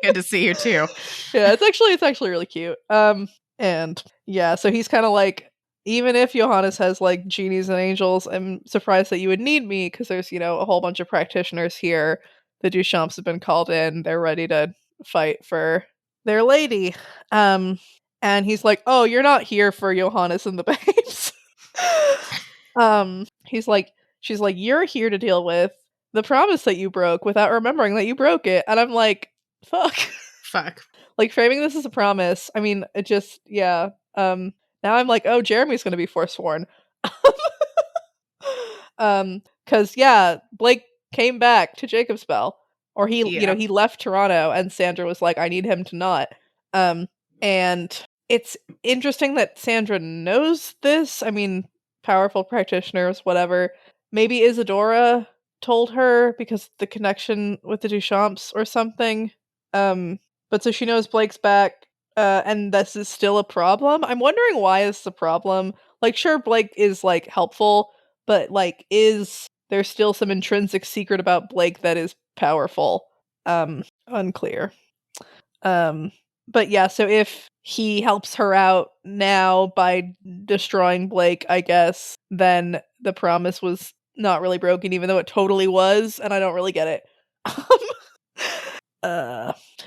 Good to see you too. Yeah, it's actually really cute. And yeah, so he's kind of like, even if Johannes has like genies and angels, I'm surprised that you would need me because there's, a whole bunch of practitioners here. The Duchamps have been called in. They're ready to fight for their lady. And he's like, "Oh, you're not here for Johannes and the babes." She's like, "You're here to deal with the promise that you broke without remembering that you broke it." And I'm like, fuck. Like, framing this as a promise, I mean, it just, yeah. Now I'm like, oh, Jeremy's gonna be forsworn. Because, yeah, Blake came back to Jacob's Bell. Or he, he left Toronto, and Sandra was like, I need him to not. And it's interesting that Sandra knows this. I mean, powerful practitioners, whatever. Maybe Isadora told her because the connection with the Duchamps or something. But so she knows Blake's back, and this is still a problem. I'm wondering why is the problem. Like, sure, Blake is like helpful, but like, is there still some intrinsic secret about Blake that is powerful? Unclear. But yeah, so if he helps her out now by destroying Blake, I guess, then the promise was not really broken, even though it totally was, and I don't really get it.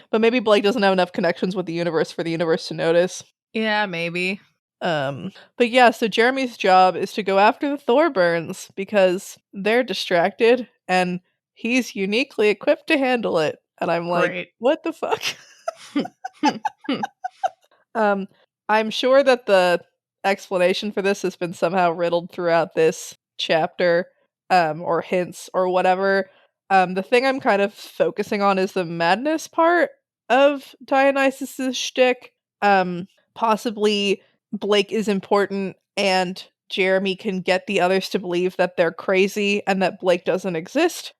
But maybe Blake doesn't have enough connections with the universe for the universe to notice. Yeah, maybe. But yeah, so Jeremy's job is to go after the Thorburns because they're distracted and he's uniquely equipped to handle it. And I'm like, Great. What the fuck? I'm sure that the explanation for this has been somehow riddled throughout this chapter, or hints or whatever. The thing I'm kind of focusing on is the madness part of Dionysus's shtick. Possibly Blake is important and Jeremy can get the others to believe that they're crazy and that Blake doesn't exist.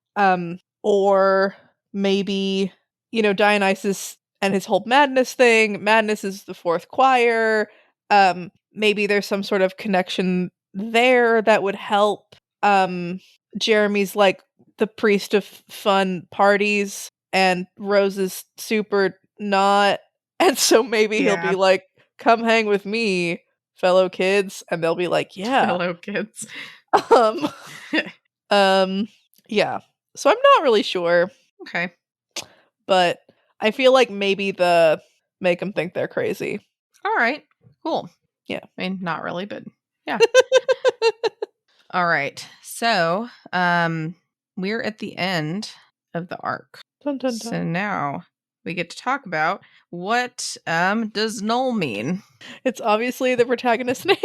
Or maybe, Dionysus and his whole madness thing. Madness is the fourth choir. Maybe there's some sort of connection there that would help. Jeremy's like the priest of fun parties and Rose is super not. And so maybe he'll be like, come hang with me, fellow kids. And they'll be like, yeah. Fellow kids. Yeah. So I'm not really sure. Okay. But I feel like maybe the make them think they're crazy. All right. Cool. Yeah. I mean, not really, but yeah. All right. So, we're at the end of the arc. Dun, dun, dun. So now we get to talk about what does Null mean? It's obviously the protagonist's name.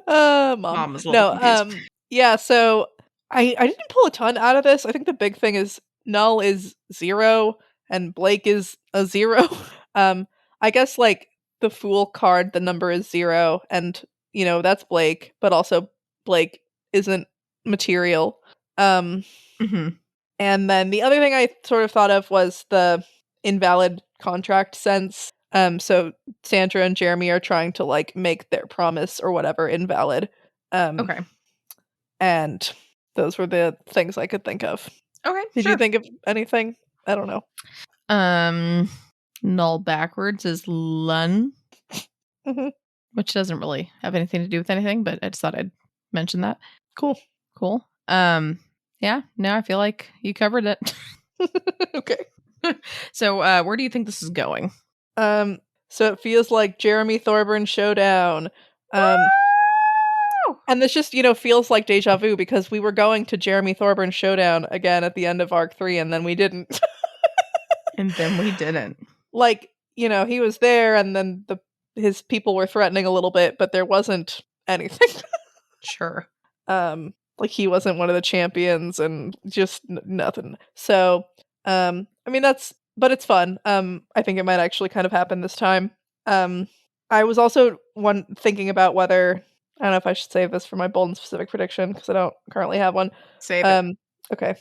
Mom was a little confused. Yeah, so I didn't pull a ton out of this. I think the big thing is Null is 0 and Blake is a 0. I guess like the Fool card, the number is 0, and that's Blake, but also Blake isn't material. Mm-hmm. And then the other thing I sort of thought of was the invalid contract sense. So Sandra and Jeremy are trying to like make their promise or whatever invalid. Okay. And those were the things I could think of. Okay. Did you think of anything? I don't know. Null backwards is Lun, Mm-hmm. which doesn't really have anything to do with anything, but I just thought I'd mention that. Cool. Yeah, no, I feel like you covered it. Okay. So, where do you think this is going? So it feels like Jeremy Thorburn showdown. And this just, feels like deja vu because we were going to Jeremy Thorburn showdown again at the end of Arc 3 and then we didn't. And then we didn't. Like, he was there and then his people were threatening a little bit, but there wasn't anything. Sure. Like he wasn't one of the champions and just nothing. So, but it's fun. I think it might actually kind of happen this time. I was also thinking about whether, I don't know if I should save this for my bold and specific prediction because I don't currently have one. Save it. Okay.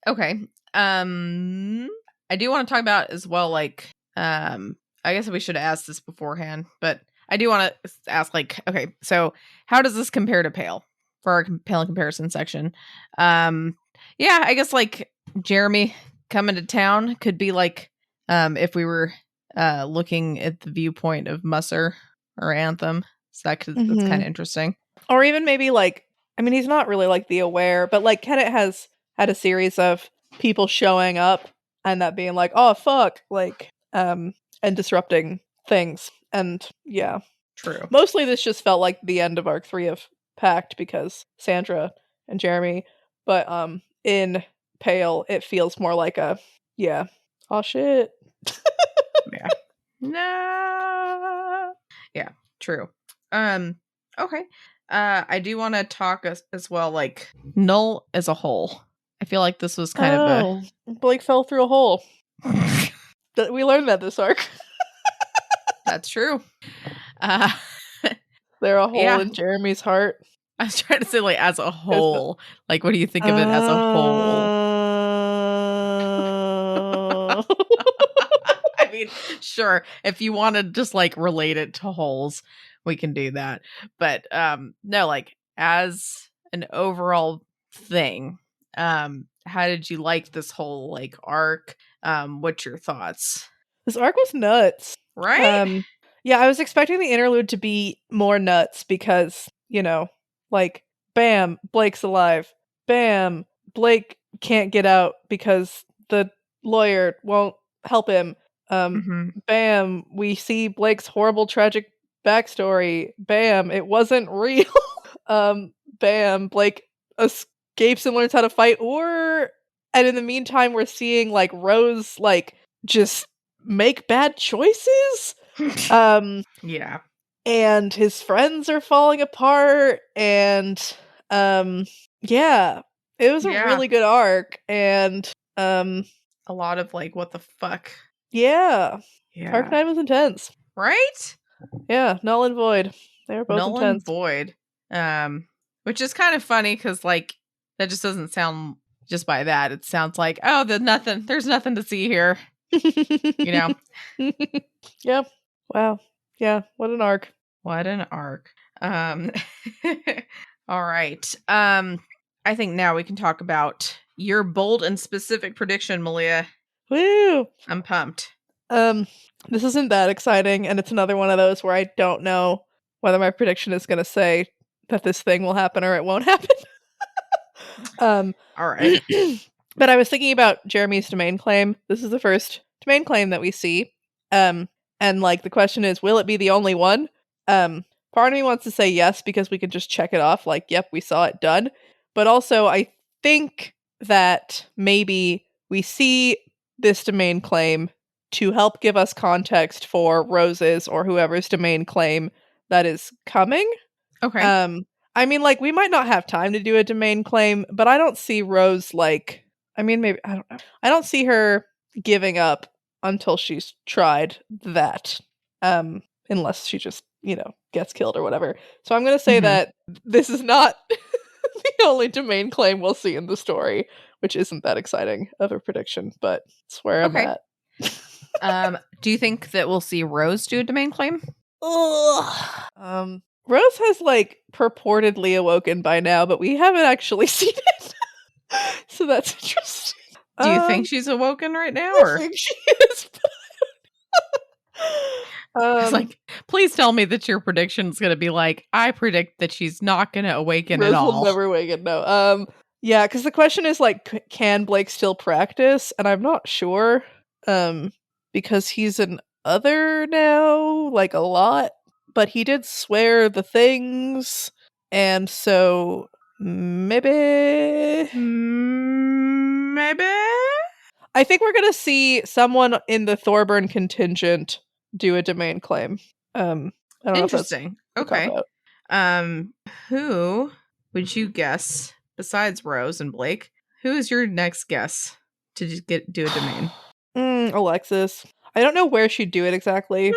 Okay. I do want to talk about as well, like, I guess we should ask this beforehand, but I do want to ask, like, okay, so how does this compare to Pale for our Pale comparison section? Yeah, I guess like Jeremy coming to town could be like, if we were looking at the viewpoint of Musser or Anthem, so that's kind of interesting. Or even maybe like, he's not really like the Aware, but like Kenneth has had a series of people showing up and that being like, oh fuck, like, and disrupting things. And yeah. True. Mostly this just felt like the end of Arc 3 of Pact because Sandra and Jeremy, but in Pale it feels more like a, yeah, oh shit. Yeah. No. Yeah, true. Okay. I do want to talk as well, like, Null as a whole. I feel like this was kind of Blake fell through a hole. We learned that this arc. That's true. There a hole in Jeremy's heart. I was trying to say, like, as a whole. Like, what do you think of it as a whole? I mean, sure. If you want to just, like, relate it to holes, we can do that. But, no, like, as an overall thing, how did you like this whole, like, arc? What's your thoughts? This arc was nuts. Right? Yeah, I was expecting the interlude to be more nuts because, like, bam, Blake's alive. Bam, Blake can't get out because the lawyer won't help him. Bam, we see Blake's horrible, tragic backstory. Bam, it wasn't real. Bam, Blake escapes and learns how to fight. And in the meantime, we're seeing, like, Rose, like, just make bad choices. Yeah. And his friends are falling apart, and yeah, it was a really good arc, and a lot of, like, what the fuck. Yeah. Arc 9 was intense. Right? Yeah, Null and Void. They were both Null intense. and Void. Which is kind of funny because, like, that just doesn't sound, just by that, it sounds like, oh, there's nothing to see here. Yeah. Wow. Yeah, what an arc. What an arc. All right. I think now we can talk about your bold and specific prediction, Malia. Woo! I'm pumped. This isn't that exciting, and it's another one of those where I don't know whether my prediction is going to say that this thing will happen or it won't happen. All right. But I was thinking about Jeremy's domain claim. This is the first domain claim that we see. And, like, the question is, will it be the only one? Part of me wants to say yes, because we can just check it off, like, yep, we saw it done. But also, I think that maybe we see this domain claim to help give us context for Rose's or whoever's domain claim that is coming. Okay. I mean, like, we might not have time to do a domain claim, but I don't see Rose, like, maybe, I don't know. I don't see her giving up until she's tried that. Unless she just, gets killed or whatever. So I'm going to say that this is not the only domain claim we'll see in the story, which isn't that exciting of a prediction, but it's where I'm Okay. at. Do you think that we'll see Rose do a domain claim? Ugh. Rose has like purportedly awoken by now, but we haven't actually seen it. So that's interesting. Do you think she's awoken right now, I or think she is. it's like, please tell me that your prediction is going to be like, I predict that she's not going to awaken Rose at all. will never awaken. No. Yeah, because the question is like, can Blake still practice? And I'm not sure. Because he's an other now, like a lot. But he did swear the things, and so maybe. Maybe. I think we're gonna see someone in the Thorburn contingent do a domain claim. I don't know if that's Interesting. a Okay. cop-out. Who would you guess besides Rose and Blake? Who is your next guess to just do a domain? Alexis. I don't know where she'd do it exactly,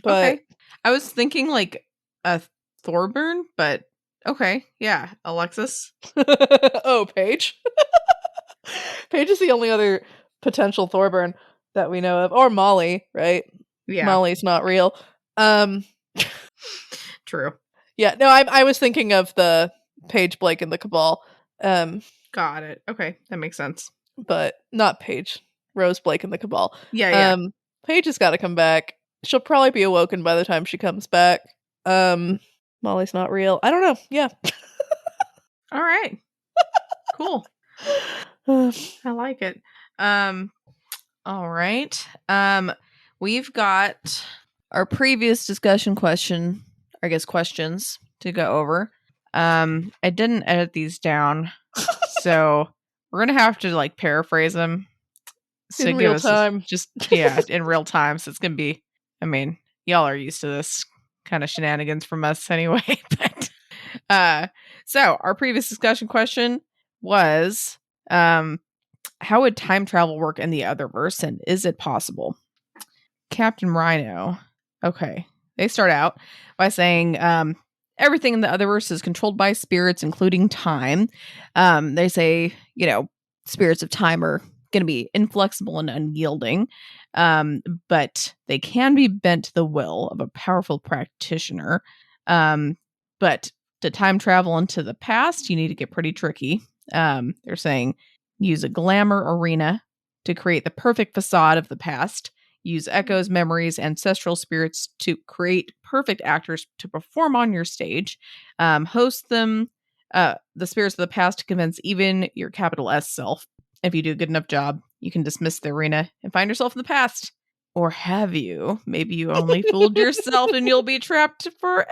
but okay. I was thinking like a Thorburn, but okay, yeah, Alexis. oh, Paige. Paige is the only other potential Thorburn that we know of, or Molly, right? Yeah, Molly's not real. True. Yeah, no, I was thinking of the Paige, Blake, and the Cabal. Got it. Okay, that makes sense. But not Paige. Rose, Blake, and the Cabal. Yeah. Paige has got to come back. She'll probably be awoken by the time she comes back. Molly's not real. I don't know. Yeah. All right. Cool. I like it. All right. We've got our previous discussion questions to go over. I didn't edit these down, so we're gonna have to like paraphrase them. So in real time. In real time. So it's gonna be. I mean, y'all are used to this kind of shenanigans from us anyway. But so our previous discussion question was, how would time travel work in the Otherverse, and is it possible? Captain Rhino. Okay, they start out by saying, everything in the Otherverse is controlled by spirits, including time. They say, spirits of time are going to be inflexible and unyielding, but they can be bent to the will of a powerful practitioner. But to time travel into the past, you need to get pretty tricky. They're saying use a glamour arena to create the perfect facade of the past. Use echoes, memories, ancestral spirits to create perfect actors to perform on your stage. Host them, the spirits of the past, to convince even your capital S self. If you do a good enough job, you can dismiss the arena and find yourself in the past. Or have you? Maybe you only fooled yourself and you'll be trapped forever.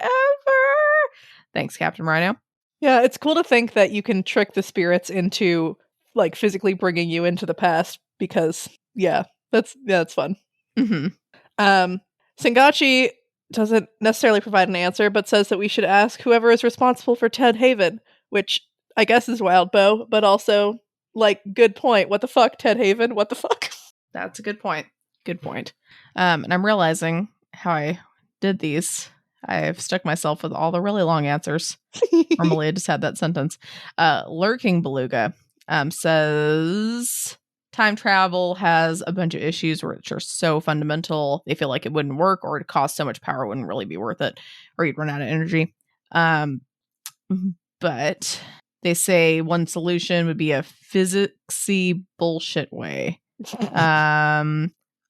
Thanks, Captain Rhino. Yeah, it's cool to think that you can trick the spirits into like physically bringing you into the past because, that's fun. Mm-hmm. Sengachi doesn't necessarily provide an answer, but says that we should ask whoever is responsible for Ted Haven, which I guess is Wild Bow, but also, like, good point. What the fuck, Ted Haven? What the fuck? That's a good point. Good point. And I'm realizing how I did these. I've stuck myself with all the really long answers. Normally I just had that sentence. Lurking Beluga says time travel has a bunch of issues which are so fundamental they feel like it wouldn't work, or it costs so much power it wouldn't really be worth it, or you'd run out of energy. But they say one solution would be a physicsy bullshit way.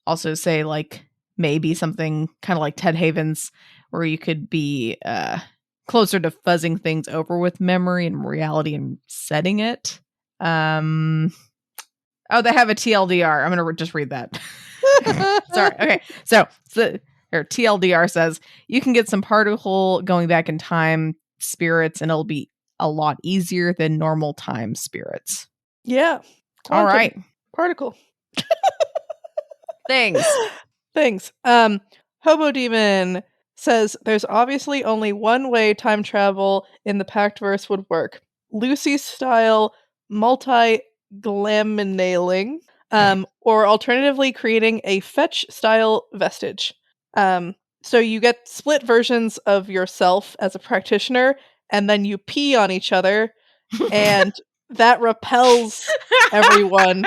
Also say like maybe something kind of like Ted Haven's, where you could be closer to fuzzing things over with memory and reality and setting it. Oh, they have a TLDR. I'm going to just read that. Sorry. Okay. So TLDR says you can get some particle going back in time spirits, and it'll be a lot easier than normal time spirits. Yeah. All right. Particle. Thanks. Hobo Demon says there's obviously only one way time travel in the Pactverse would work. Lucy style multi-glaminaling, or alternatively creating a fetch style vestige. So you get split versions of yourself as a practitioner, and then you pee on each other and that repels everyone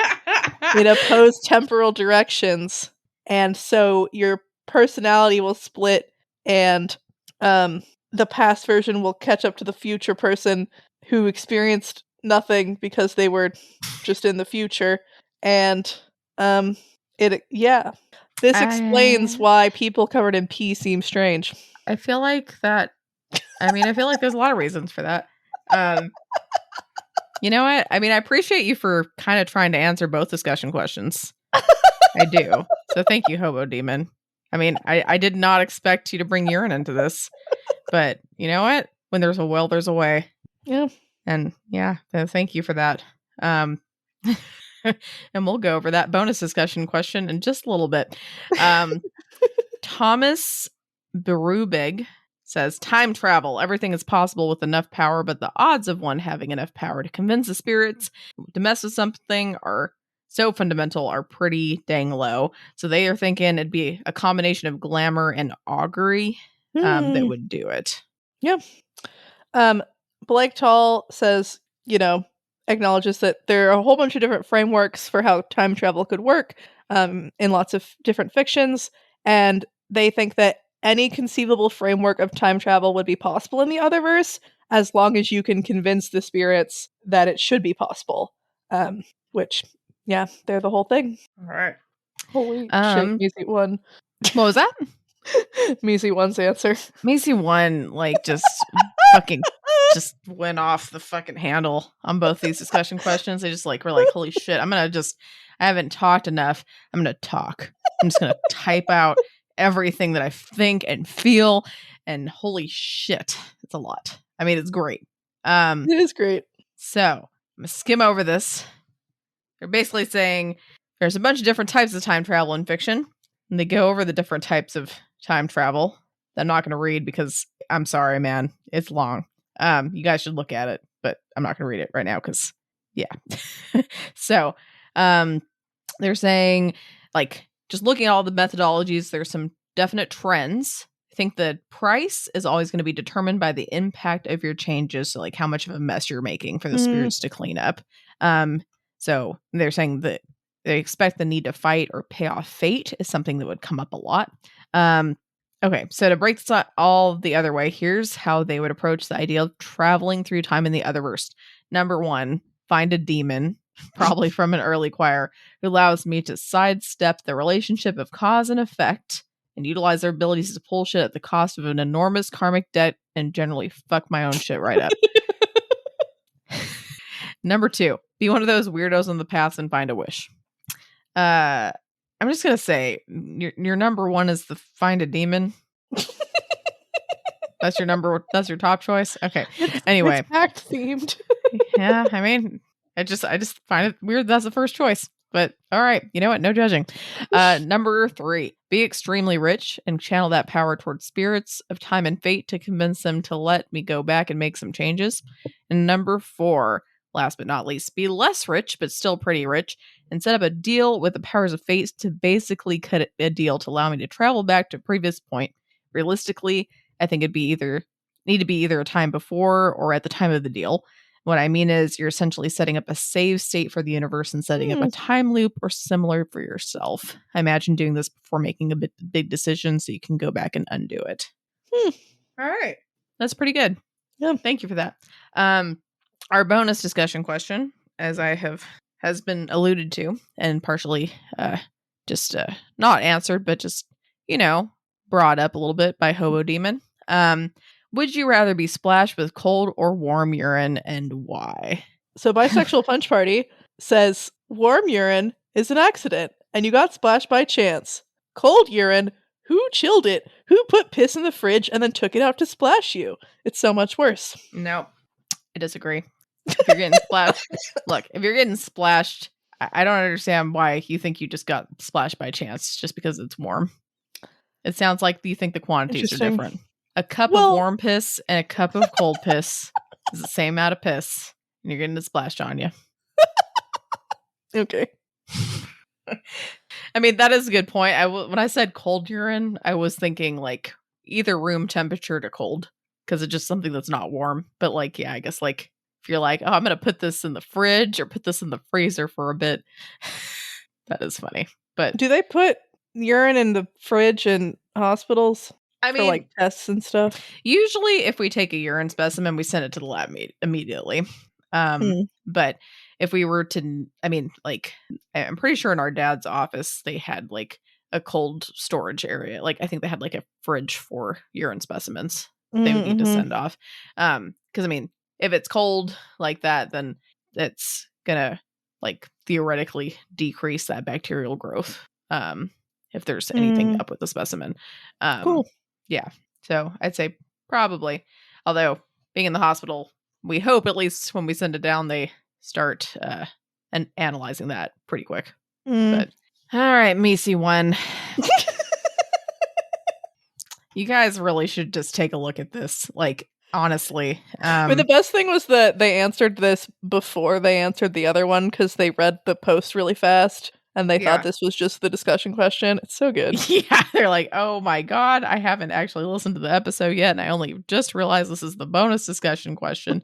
in opposed temporal directions, and so your personality will split, and the past version will catch up to the future person who experienced nothing because they were just in the future, and this explains why people covered in pee seem strange. I feel like that. I mean, I feel like there's a lot of reasons for that. You know what? I mean, I appreciate you for kind of trying to answer both discussion questions. I do. So thank you, Hobo Demon. I mean, I did not expect you to bring urine into this, but you know what? When there's a will, there's a way. Yeah. And yeah, thank you for that. And we'll go over that bonus discussion question in just a little bit. Thomas Berubig says, time travel. Everything is possible with enough power, but the odds of one having enough power to convince the spirits to mess with something are so fundamental, are pretty dang low. So they are thinking it'd be a combination of glamour and augury that would do it. Yeah. Blake Tall says, acknowledges that there are a whole bunch of different frameworks for how time travel could work in lots of different fictions, and they think that any conceivable framework of time travel would be possible in the Otherverse as long as you can convince the spirits that it should be possible. Which, yeah, they're the whole thing. All right. Holy shit, Macy won. What was that? Macy one's answer. Macy one, like, just fucking just went off the fucking handle on both these discussion questions. They just like were like, holy shit, I haven't talked enough. I'm gonna talk. I'm just gonna type out everything that I think and feel, and holy shit, it's a lot. I mean, it's great. It is great. So I'm gonna skim over this. They're basically saying there's a bunch of different types of time travel in fiction, and they go over the different types of time travel that I'm not going to read because I'm sorry, man, it's long. You guys should look at it, but I'm not going to read it right now because, yeah. So they're saying, like, just looking at all the methodologies, there's some definite trends. I think the price is always going to be determined by the impact of your changes. So, like, how much of a mess you're making for the spirits to clean up. So they're saying that they expect the need to fight or pay off fate is something that would come up a lot. Okay, so to break this all the other way, here's how they would approach the idea of traveling through time in the Otherverse. Number one, find a demon, probably from an early choir, who allows me to sidestep the relationship of cause and effect and utilize their abilities to pull shit at the cost of an enormous karmic debt and generally fuck my own shit right up. Number two, be one of those weirdos on the path and find a wish. I'm just gonna say your number one is the find a demon. That's your top choice. Okay. Anyway, it's act themed. Yeah, I mean, I just find it weird that's the first choice. But all right, you know what? No judging. Number three, be extremely rich and channel that power towards spirits of time and fate to convince them to let me go back and make some changes. And number four, last but not least, be less rich, but still pretty rich, and set up a deal with the powers of fate to basically cut a deal to allow me to travel back to a previous point. Realistically, I think it'd need to be either a time before or at the time of the deal. What I mean is you're essentially setting up a save state for the universe and setting up a time loop or similar for yourself. I imagine doing this before making a big decision so you can go back and undo it. All right. That's pretty good. Yeah, thank you for that. Our bonus discussion question, as has been alluded to and partially just not answered, but just, brought up a little bit by Hobo Demon. Would you rather be splashed with cold or warm urine, and why? So Bisexual Punch Party says, warm urine is an accident, and you got splashed by chance. Cold urine, who chilled it? Who put piss in the fridge and then took it out to splash you? It's so much worse. No, I disagree. If you're getting splashed, look, if you're getting splashed, I don't understand why you think you just got splashed by chance just because it's warm. It sounds like you think the quantities are different. A cup of warm piss and a cup of cold piss is the same amount of piss, and you're getting it splashed on you. Okay. I mean, that is a good point. When I said cold urine, I was thinking like either room temperature to cold, because it's just something that's not warm. But like, yeah, I guess like if you're like, oh, I'm going to put this in the fridge or put this in the freezer for a bit. That is funny. But do they put urine in the fridge in hospitals I for mean, like tests and stuff? usually if we take a urine specimen, we send it to the lab immediately. But if we were to, I mean, like, I'm pretty sure in our dad's office, they had like a cold storage area. Like, I think they had like a fridge for urine specimens they would need to send off. Because I mean, if it's cold like that, then it's gonna like theoretically decrease that bacterial growth. If there's anything up with the specimen. Cool. Yeah. So I'd say probably. Although being in the hospital, we hope at least when we send it down, they start and analyzing that pretty quick. But all right, Missy one. You guys really should just take a look at this. Like, honestly. But the best thing was that they answered this before they answered the other one because they read the post really fast and they thought this was just the discussion question. It's so good. Yeah, they're like, oh my God, I haven't actually listened to the episode yet, and I only just realized this is the bonus discussion question.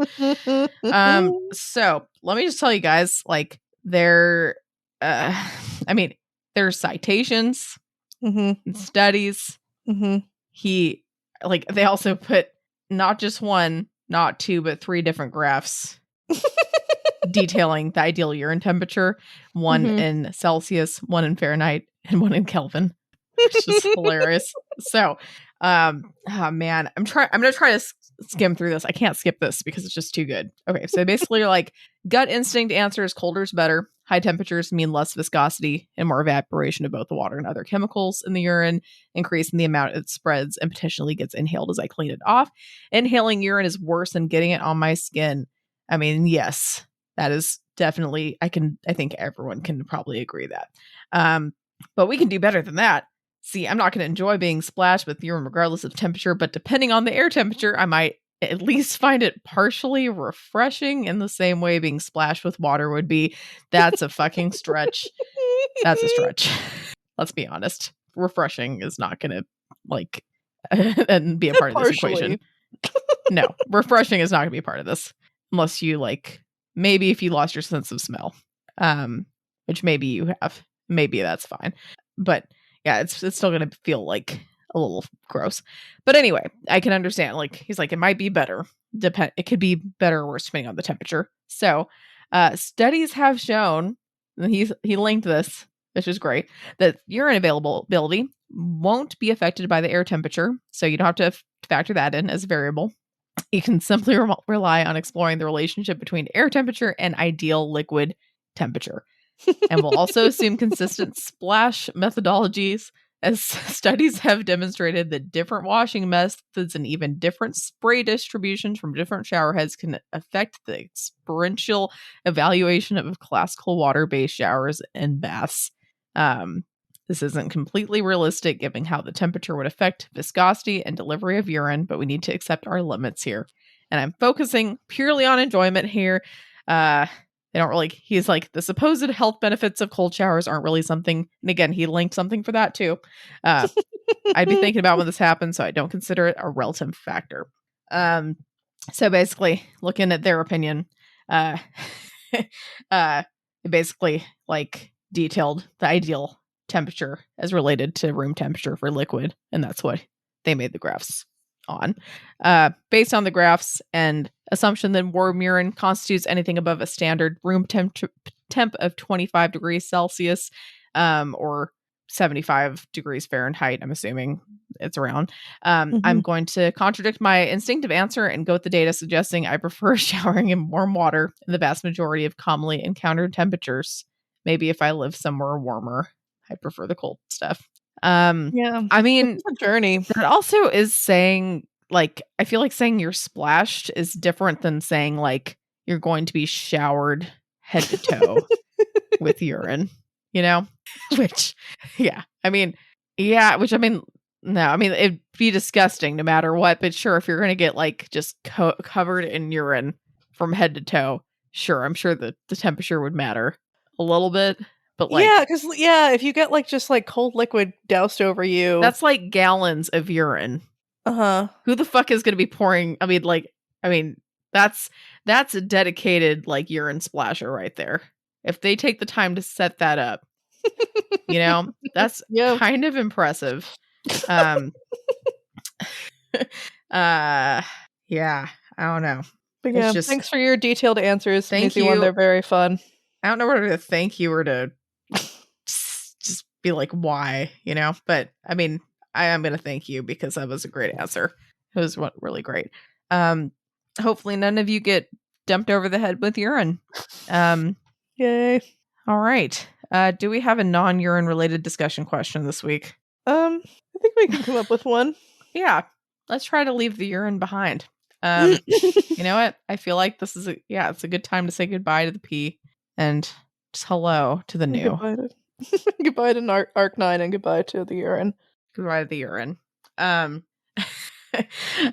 So let me just tell you guys, like, there's citations and studies. They also put not just one, not two, but 3 different graphs detailing the ideal urine temperature, one in Celsius, one in Fahrenheit, and one in Kelvin, which is hilarious. So, oh man, I'm gonna try to skim through this. I can't skip this because it's just too good. Okay, so basically, like, gut instinct answer is colder is better. High temperatures mean less viscosity and more evaporation of both the water and other chemicals in the urine, increasing the amount it spreads and potentially gets inhaled as I clean it off. Inhaling urine is worse than getting it on my skin. I mean, yes, that is definitely, I think everyone can probably agree that. But we can do better than that. See, I'm not going to enjoy being splashed with urine regardless of temperature, but depending on the air temperature, I might at least find it partially refreshing in the same way being splashed with water would be. That's a fucking stretch. That's a stretch. Let's be honest. Refreshing is not going to, like, and be a part of this equation. No, refreshing is not going to be a part of this. Unless you, like, maybe if you lost your sense of smell, which maybe you have. Maybe that's fine. But yeah, it's still going to feel like a little gross. But anyway, I can understand. Like, he's like, it might be better. It could be better or worse depending on the temperature. So studies have shown, and he linked this, which is great, that urine availability won't be affected by the air temperature. So you don't have to factor that in as a variable. You can simply rely on exploring the relationship between air temperature and ideal liquid temperature. And we'll also assume consistent splash methodologies, as studies have demonstrated that different washing methods and even different spray distributions from different shower heads can affect the experiential evaluation of classical water-based showers and baths. This isn't completely realistic given how the temperature would affect viscosity and delivery of urine, but we need to accept our limits here. And I'm focusing purely on enjoyment here. They don't really, he's like, the supposed health benefits of cold showers aren't really something. And again, he linked something for that too. I'd be thinking about when this happens, so I don't consider it a relative factor. So basically, looking at their opinion, it basically like detailed the ideal temperature as related to room temperature for liquid, and that's what they made the graphs on. Based on the graphs and assumption that warm urine constitutes anything above a standard room temp of 25 degrees Celsius, or 75 degrees Fahrenheit, I'm assuming it's around. I'm going to contradict my instinctive answer and go with the data suggesting I prefer showering in warm water in the vast majority of commonly encountered temperatures. Maybe if I live somewhere warmer, I prefer the cold stuff. Yeah, I mean, it's a journey. that also is saying, like, I feel like saying you're splashed is different than saying, like, you're going to be showered head to toe with urine, you know? Which, yeah. I mean, no, I mean, it'd be disgusting no matter what, but sure, if you're going to get, like, just covered in urine from head to toe, sure, I'm sure that the temperature would matter a little bit. But like, because if you get like just like cold liquid doused over you, that's like gallons of urine. Who the fuck is going to be pouring? I mean, That's a dedicated like urine splasher right there. If they take the time to set that up, that's Yeah. kind of impressive. Um yeah, I don't know. But It's yeah, just thanks for your detailed answers, thank Missy one. you. They're very fun. I don't know whether to thank you or to just be like, why, But I mean, I am going to thank you because that was a great answer. It was really great. Hopefully none of you get dumped over the head with urine. Yay. All right. Do we have a non-urine related discussion question this week? I think we can come up with one. Yeah. Let's try to leave the urine behind. You know what? I feel like this is it's a good time to say goodbye to the pee and just hello to the new. Goodbye to Arc 9 and goodbye to the urine. Goodbye to the urine.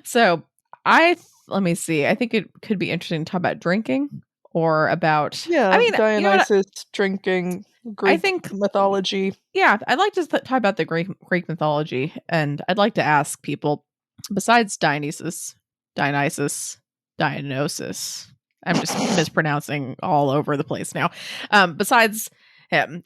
So let me see. I think it could be interesting to talk about drinking or about. Yeah, I mean, Dionysus drinking, Greek I think mythology. Yeah, I'd like to talk about the Greek mythology, and I'd like to ask people besides Dionysus. I'm just mispronouncing all over the place now. Besides him,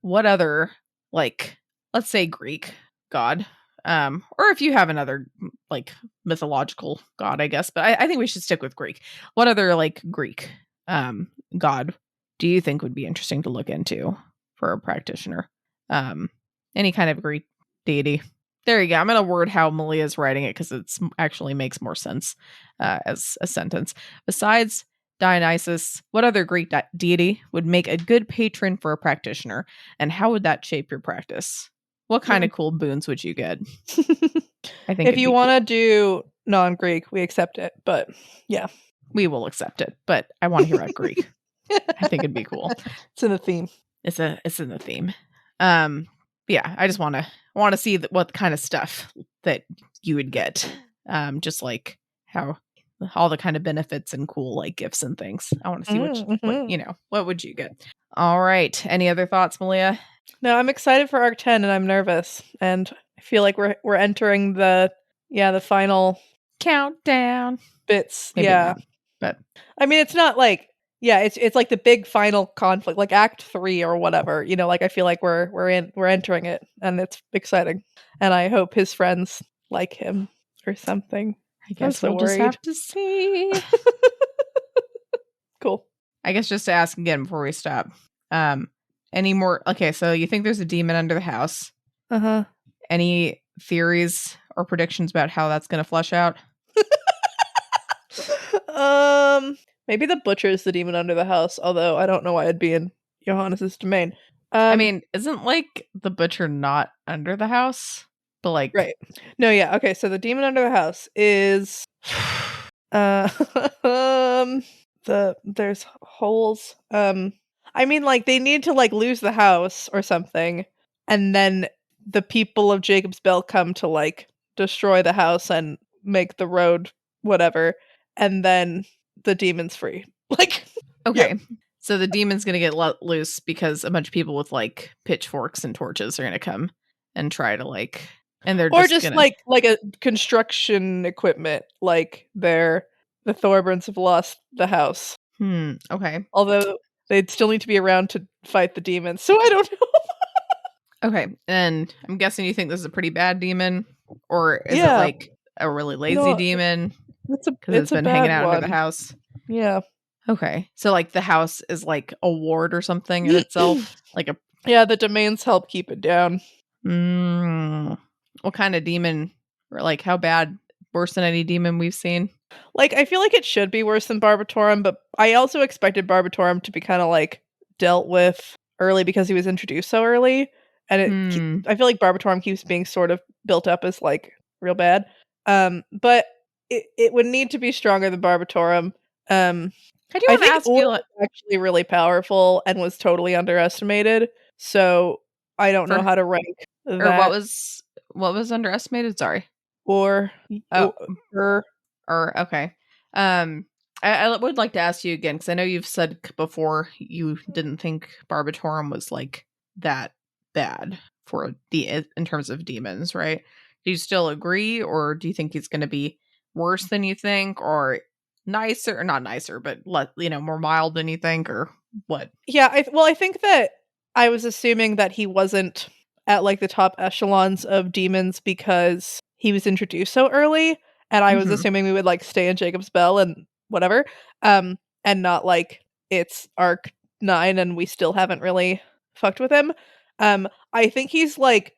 what other, like, let's say Greek god, or if you have another like mythological god, I guess, but I think we should stick with Greek. What other like Greek god do you think would be interesting to look into for a practitioner? Any kind of Greek deity. There you go. I'm going to word how Malia is writing it because it actually makes more sense as a sentence. Besides Dionysus, what other Greek deity would make a good patron for a practitioner? And how would that shape your practice? What kind of cool boons would you get? I think if you want to do non-Greek, we accept it. But yeah, we will accept it. But I want to hear about Greek. I think it'd be cool. It's in the theme. It's in the theme. Yeah, I just want to see what kind of stuff that you would get. Just like how all the kind of benefits and cool like gifts and things. I want to see what would you get? All right. Any other thoughts, Malia? No, I'm excited for Arc 10 and I'm nervous. And I feel like we're entering the final countdown bits. Maybe yeah. not, but I mean it's not like it's like the big final conflict, like Act 3 or whatever. Like I feel like we're entering it and it's exciting. And I hope his friends like him or something. I guess we'll just have to see. Cool. I guess just to ask again before we stop. Any more? Okay, so you think there's a demon under the house? Uh-huh. Any theories or predictions about how that's going to flesh out? Maybe the butcher is the demon under the house, although I don't know why it'd be in Johannes's domain. I mean, isn't like the butcher not under the house? But like right. No, yeah. Okay, so the demon under the house is there's holes. I mean like they need to like lose the house or something, and then the people of Jacob's Bell come to like destroy the house and make the road whatever, and then the demon's free. Like okay. Yep. So the demon's going to get let loose because a bunch of people with like pitchforks and torches are going to come and try to like, and they're just gonna... like a construction equipment, like the Thorburns have lost the house. Okay. Although they'd still need to be around to fight the demons, so I don't know. Okay, and I'm guessing you think this is a pretty bad demon, or is it like a really lazy demon? Because it's been hanging out under the house. Yeah. Okay, so like the house is like a ward or something in itself, like a... Yeah, the domains help keep it down. What kind of demon, or like how bad? Worse than any demon we've seen? Like I feel like it should be worse than Barbatorum, but I also expected Barbatorum to be kind of like dealt with early because he was introduced so early, and I feel like Barbatorum keeps being sort of built up as like real bad. But it would need to be stronger than Barbatorum. I do want to ask you, actually really powerful and was totally underestimated. So I don't know how to rank that. Or what was underestimated? Sorry. Okay. I would like to ask you again because I know you've said before you didn't think Barbatorum was like that bad for in terms of demons, right? Do you still agree, or do you think he's going to be worse than you think, or nicer, or not nicer, but more mild than you think, or what? Yeah, I think that I was assuming that he wasn't at like the top echelons of demons because he was introduced so early, and I was assuming we would like stay in Jacob's Bell and whatever, and not like it's arc 9 and we still haven't really fucked with him. I think he's like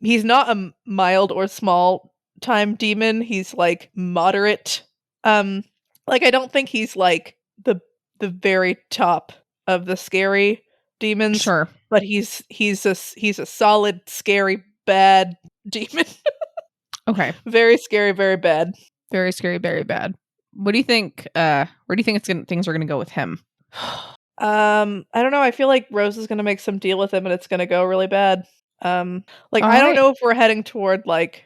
he's not a mild or small time demon. He's like moderate. Like I don't think he's like the very top of the scary demons. Sure. But he's a solid, scary, bad demon. Okay. Very scary, very bad. Very scary, very bad. What do you think? Where do you think things are gonna go with him? I don't know. I feel like Rose is gonna make some deal with him, and it's gonna go really bad. Like All I don't right. know if we're heading toward like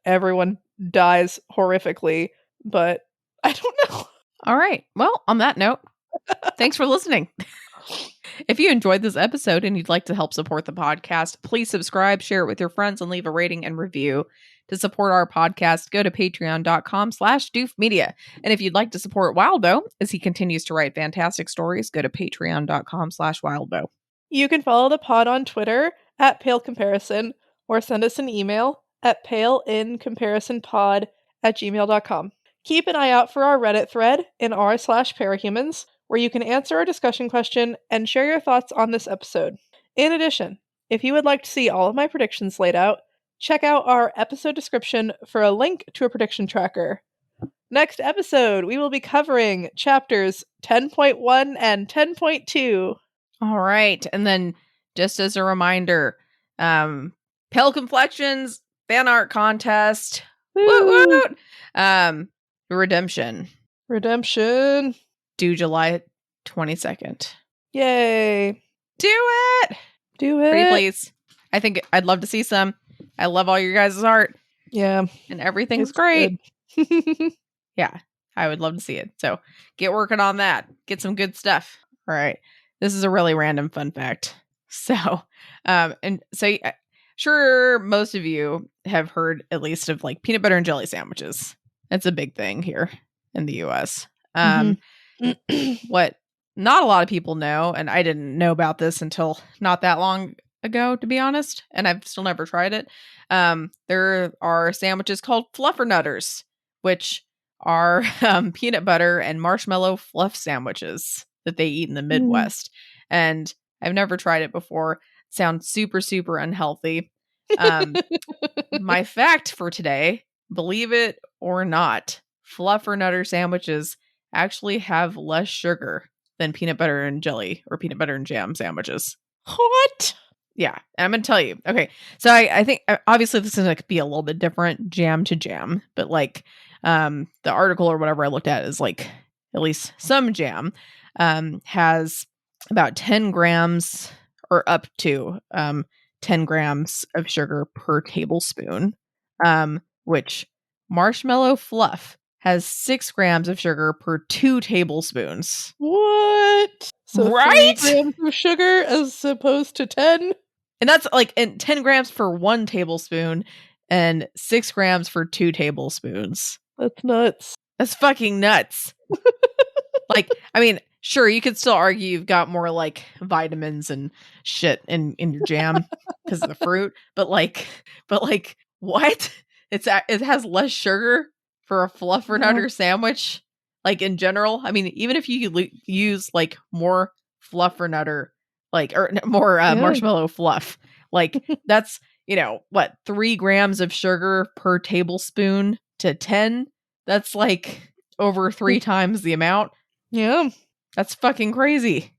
everyone dies horrifically, but I don't know. All right. Well, on that note, thanks for listening. If you enjoyed this episode and you'd like to help support the podcast, please subscribe, share it with your friends, and leave a rating and review. To support our podcast, go to patreon.com/doofmedia. And if you'd like to support Wildo as he continues to write fantastic stories, go to patreon.com/Wildo. You can follow the pod on Twitter at Pale Comparison or send us an email at paleincomparisonpod@gmail.com. Keep an eye out for our Reddit thread in r/parahumans, where you can answer our discussion question and share your thoughts on this episode. In addition, if you would like to see all of my predictions laid out, check out our episode description for a link to a prediction tracker. Next episode, we will be covering chapters 10.1 and 10.2. All right. And then just as a reminder, Pale Complexions fan art contest. Woo! Woot woot! Redemption. Due July 22nd. Yay. Do it! Pretty please. I think I'd love to see some. I love all your guys' art. Yeah. And everything's great. Yeah. I would love to see it. So get working on that. Get some good stuff. All right. This is a really random fun fact. So, sure, most of you have heard at least of like peanut butter and jelly sandwiches. That's a big thing here in the US. What not a lot of people know, and I didn't know about this until not that long ago, to be honest, and I've still never tried it. There are sandwiches called fluffernutters, which are peanut butter and marshmallow fluff sandwiches that they eat in the Midwest. And I've never tried it before. It sounds super, super unhealthy. My fact for today, believe it or not, fluffernutter sandwiches actually have less sugar than peanut butter and jelly or peanut butter and jam sandwiches. What? Yeah, I'm going to tell you. Okay, so I think obviously this is going to be a little bit different jam to jam, but like the article or whatever I looked at is like at least some jam has about 10 grams or up to 10 grams of sugar per tablespoon, which marshmallow fluff has 6 grams of sugar per 2 tablespoons. What? So right? 3 grams of sugar as opposed to 10? And that's like 10 grams for 1 tablespoon and 6 grams for 2 tablespoons. That's nuts. That's fucking nuts. Like, I mean, sure, you could still argue you've got more like vitamins and shit in your jam because of the fruit, but like what? It has less sugar for a fluffernutter sandwich. Like in general, I mean, even if you use like more fluffernutter, like or more marshmallow fluff, like that's 3 grams of sugar per tablespoon to 10. That's like over 3 times the amount. Yeah. That's fucking crazy.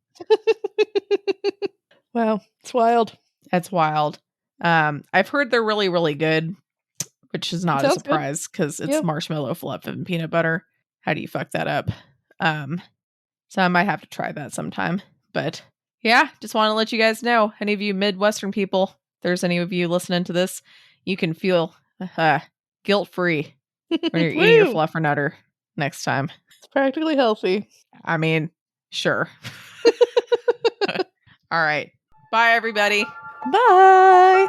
Wow. It's wild. That's wild. I've heard they're really, really good, which is not a surprise because it's marshmallow fluff and peanut butter. How do you fuck that up? So I might have to try that sometime. But yeah, just want to let you guys know, any of you Midwestern people, if there's any of you listening to this, you can feel guilt-free when you're eating your fluffernutter next time. It's practically healthy. I mean, sure. All right. Bye, everybody. Bye.